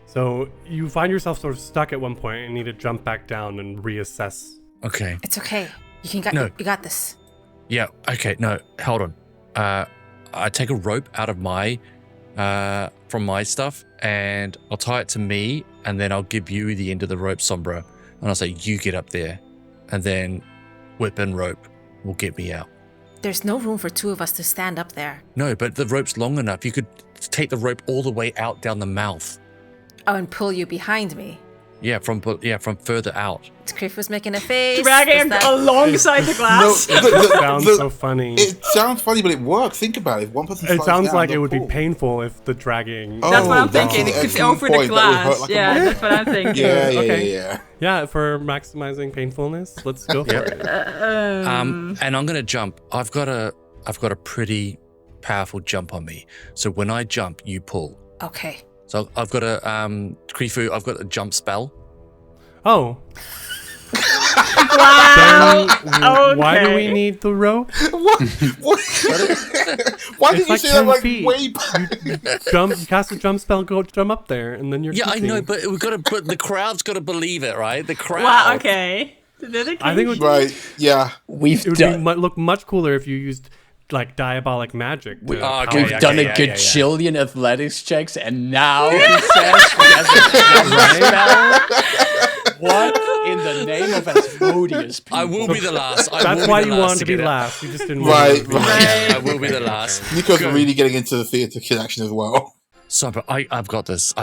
Speaker 2: So you find yourself sort of stuck at one point and need to jump back down and reassess.
Speaker 5: Okay.
Speaker 1: It's okay. You got this.
Speaker 5: Yeah. Okay. No. Hold on. I take a rope out of my from my stuff and I'll tie it to me and then I'll give you the end of the rope, Sombra, and I'll say you get up there, and then whip and rope will get me out.
Speaker 1: There's no room for two of us to stand up there.
Speaker 5: No, but the rope's long enough. You could take the rope all the way out down the mouth.
Speaker 1: Oh, and pull you behind me.
Speaker 5: Yeah, from further out.
Speaker 1: Criff was making a face.
Speaker 3: Dragging alongside the glass.
Speaker 2: Sounds so funny.
Speaker 4: It sounds funny, but it works. Think about it. If one person
Speaker 2: It
Speaker 4: slides
Speaker 2: sounds
Speaker 4: down,
Speaker 2: like it
Speaker 4: they'll
Speaker 2: would be
Speaker 4: pull.
Speaker 2: painful if the dragging.
Speaker 4: Oh,
Speaker 3: That's what I'm
Speaker 4: that's
Speaker 3: thinking.
Speaker 4: an
Speaker 3: It could
Speaker 4: excellent
Speaker 3: over the
Speaker 4: point. That would hurt
Speaker 3: glass.
Speaker 4: like a
Speaker 3: Yeah,
Speaker 4: mother.
Speaker 3: that's what I'm thinking.
Speaker 4: Yeah,
Speaker 2: Okay.
Speaker 4: yeah.
Speaker 2: Yeah, for maximizing painfulness, let's go for it.
Speaker 5: And I'm gonna jump. I've got a pretty powerful jump on me. So when I jump, you pull.
Speaker 1: Okay.
Speaker 5: So I've got a Krifu. I've got a jump spell.
Speaker 2: Oh.
Speaker 3: Wow.
Speaker 2: Then why do we
Speaker 3: Okay.
Speaker 2: need the rope?
Speaker 4: What? Why did
Speaker 2: It's
Speaker 4: you
Speaker 2: like
Speaker 4: say
Speaker 2: 10
Speaker 4: that like
Speaker 2: feet.
Speaker 4: way back?
Speaker 2: You cast a jump spell, go jump up there, and then you're
Speaker 5: Yeah, I
Speaker 2: kicking.
Speaker 5: know, but we've got to. But the crowd's got to believe it, right? The crowd.
Speaker 3: Wow, okay.
Speaker 2: I think it would,
Speaker 4: Right, yeah.
Speaker 6: We've
Speaker 2: it would
Speaker 6: done,
Speaker 2: look much cooler if you used like diabolic magic. To
Speaker 5: okay,
Speaker 2: power
Speaker 6: we've
Speaker 5: yeah,
Speaker 6: done
Speaker 5: yeah,
Speaker 6: a
Speaker 5: yeah,
Speaker 6: gajillion athletics checks, and now he says he has a jump spell. What in the name of Asmodeus, people?
Speaker 5: I will be the last.
Speaker 2: That's why you wanted to be last. You just didn't want to.
Speaker 4: Right.
Speaker 5: I will be the last.
Speaker 4: Nico's really getting into the theatre connection as well.
Speaker 5: So, but I've got this.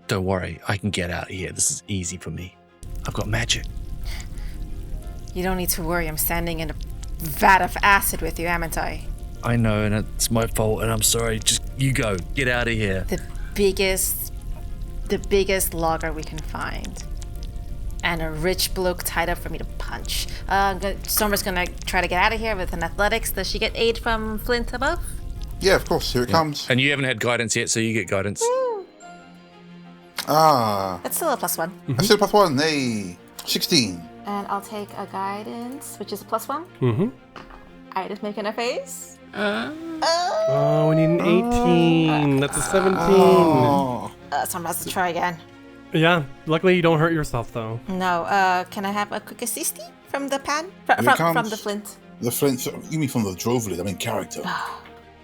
Speaker 5: Don't worry. I can get out of here. This is easy for me. I've got magic.
Speaker 1: You don't need to worry. I'm standing in a vat of acid with you, haven't I?
Speaker 5: I know, and it's my fault, and I'm sorry. Just you go. Get out of here.
Speaker 1: The biggest logger we can find. And a rich bloke tied up for me to punch. Sombra's gonna try to get out of here with an athletics. Does she get aid from Flint above?
Speaker 4: Yeah, of course. Here it comes.
Speaker 5: And you haven't had guidance yet, so you get guidance.
Speaker 1: That's still a +1.
Speaker 4: I said +1. Hey, 16.
Speaker 1: And I'll take a guidance, which is a +1.
Speaker 2: Mm-hmm.
Speaker 1: I just making a face.
Speaker 2: Oh, we need an 18. That's a 17.
Speaker 4: Oh.
Speaker 1: Someone has to try again.
Speaker 2: Yeah. Luckily, you don't hurt yourself though.
Speaker 1: No, can I have a quick assist from the pan?
Speaker 4: Here it
Speaker 1: From
Speaker 4: comes.
Speaker 1: the Flint.
Speaker 4: The Flint. You mean from the Droverly? I mean character.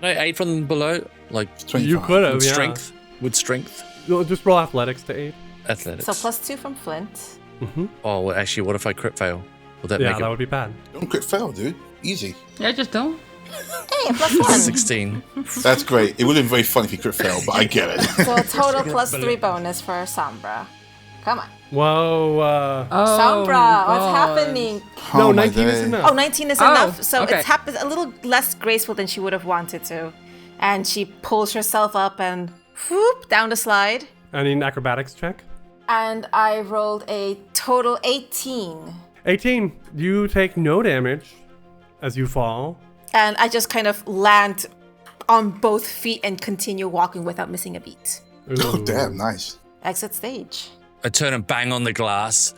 Speaker 5: No, 8 from below, like
Speaker 4: 25.
Speaker 2: You could have.
Speaker 5: with
Speaker 2: Yeah.
Speaker 5: strength. With strength,
Speaker 2: You'll just roll athletics to aid.
Speaker 5: athletics.
Speaker 1: So +2 from Flint.
Speaker 5: Oh, well, actually, what if I crit fail? Will that
Speaker 2: Yeah,
Speaker 5: make
Speaker 2: that
Speaker 5: it
Speaker 2: would be bad.
Speaker 4: Don't crit fail, dude. Easy.
Speaker 3: Yeah, just don't.
Speaker 1: Hey, a +1.
Speaker 5: 16?
Speaker 4: That's great. It would have been very funny if you crit fail, but I get it.
Speaker 1: So a total +3 bonus for Sombra. Come on.
Speaker 2: Whoa.
Speaker 1: Sombra, what's happening?
Speaker 2: No,
Speaker 4: Oh, my
Speaker 2: 19 is
Speaker 4: day.
Speaker 2: enough.
Speaker 1: Oh, 19 is enough. So
Speaker 3: okay.
Speaker 1: it's happened a little less graceful than she would have wanted to. And she pulls herself up and whoop down the slide.
Speaker 2: I need an acrobatics check.
Speaker 1: And I rolled a total 18.
Speaker 2: 18. You take no damage as you fall.
Speaker 1: And I just kind of land on both feet and continue walking without missing a beat.
Speaker 4: Oh,
Speaker 2: Ooh.
Speaker 4: damn, nice.
Speaker 1: Exit stage.
Speaker 5: I turn and bang on the glass,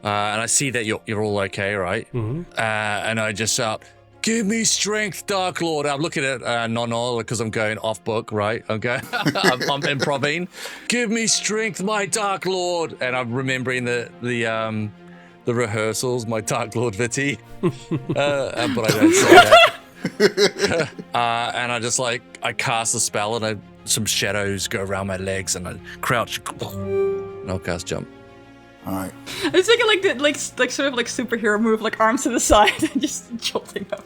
Speaker 5: and I see that you're all okay, right?
Speaker 2: Mhm.
Speaker 5: And I just shout, Give me strength, Dark Lord. I'm looking at Nonol because I'm going off book, right? Okay. I'm improving. Give me strength, my Dark Lord. And I'm remembering the rehearsals, my Dark Lord Viti. But I don't say that. And I just I cast a spell and some shadows go around my legs and I crouch and I'll cast jump.
Speaker 4: All right.
Speaker 3: I was thinking sort of superhero move, arms to the side and just jolting up.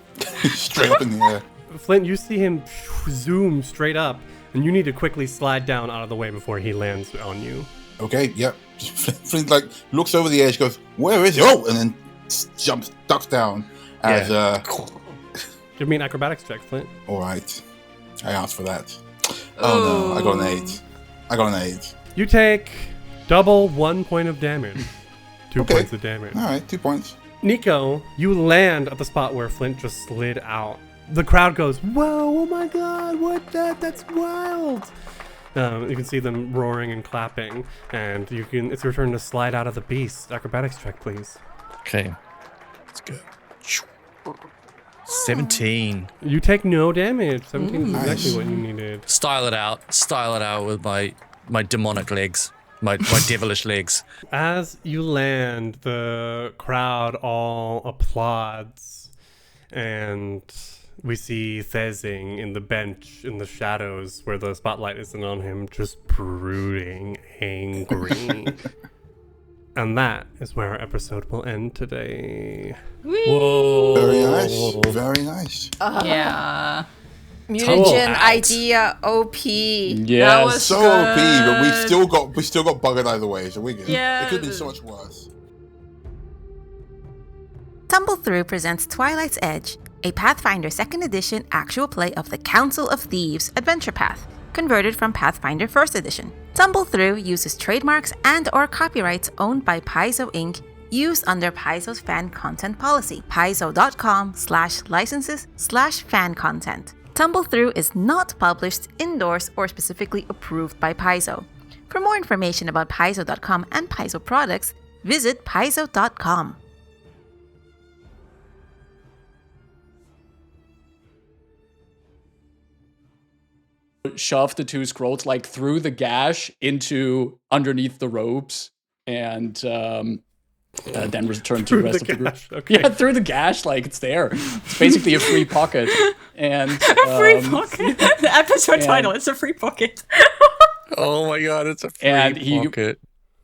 Speaker 4: Straight up in the air.
Speaker 2: Flint, you see him zoom straight up, and you need to quickly slide down out of the way before he lands on you.
Speaker 4: Okay, yep. Flint looks over the edge, goes, "Where is he?" Oh, and then ducks down as
Speaker 2: Give me an acrobatics check, Flint.
Speaker 4: All right. I asked for that. Oh no, I got an 8.
Speaker 2: You take double 1 point of damage. 2 points of damage.
Speaker 4: All right, 2 points.
Speaker 2: Nico, you land at the spot where Flint just slid out. The crowd goes, "Whoa, oh my god, that's wild." You can see them roaring and clapping, and it's your turn to slide out of the beast. Acrobatics check, please.
Speaker 5: Okay. Let's go. 17.
Speaker 2: You take no damage. 17 is
Speaker 4: Nice.
Speaker 2: exactly what you needed.
Speaker 5: Style it out with my demonic legs. My devilish legs.
Speaker 2: As you land, the crowd all applauds, and we see Thezing in the bench in the shadows where the spotlight isn't on him, just brooding, angry. And that is where our episode will end today.
Speaker 5: Whoa.
Speaker 4: Very nice. Very nice.
Speaker 3: Yeah.
Speaker 1: Mutagen
Speaker 5: out.
Speaker 1: idea OP.
Speaker 6: Yes.
Speaker 3: That was
Speaker 4: So
Speaker 3: good.
Speaker 4: OP, but we still got buggered either way, so we're good.
Speaker 3: Yeah.
Speaker 4: It could have been so much worse.
Speaker 1: Tumble Through presents Twilight's Edge, a Pathfinder 2nd Edition actual play of the Council of Thieves adventure path, converted from Pathfinder 1st Edition. Tumble Through uses trademarks and/or copyrights owned by Paizo Inc., used under Paizo's fan content policy, paizo.com/licenses/fan content. Tumble Through is not published, endorsed, or specifically approved by Paizo. For more information about paizo.com and Paizo products, visit paizo.com.
Speaker 6: Shove the 2 scrolls through the gash into underneath the robes, and then return to the rest of the group.
Speaker 2: Okay.
Speaker 6: Yeah, through the gash, it's there. It's basically a free pocket. And
Speaker 3: Free pocket. The episode title. It's a free pocket.
Speaker 5: Oh my god, it's a free
Speaker 6: And he-
Speaker 5: pocket.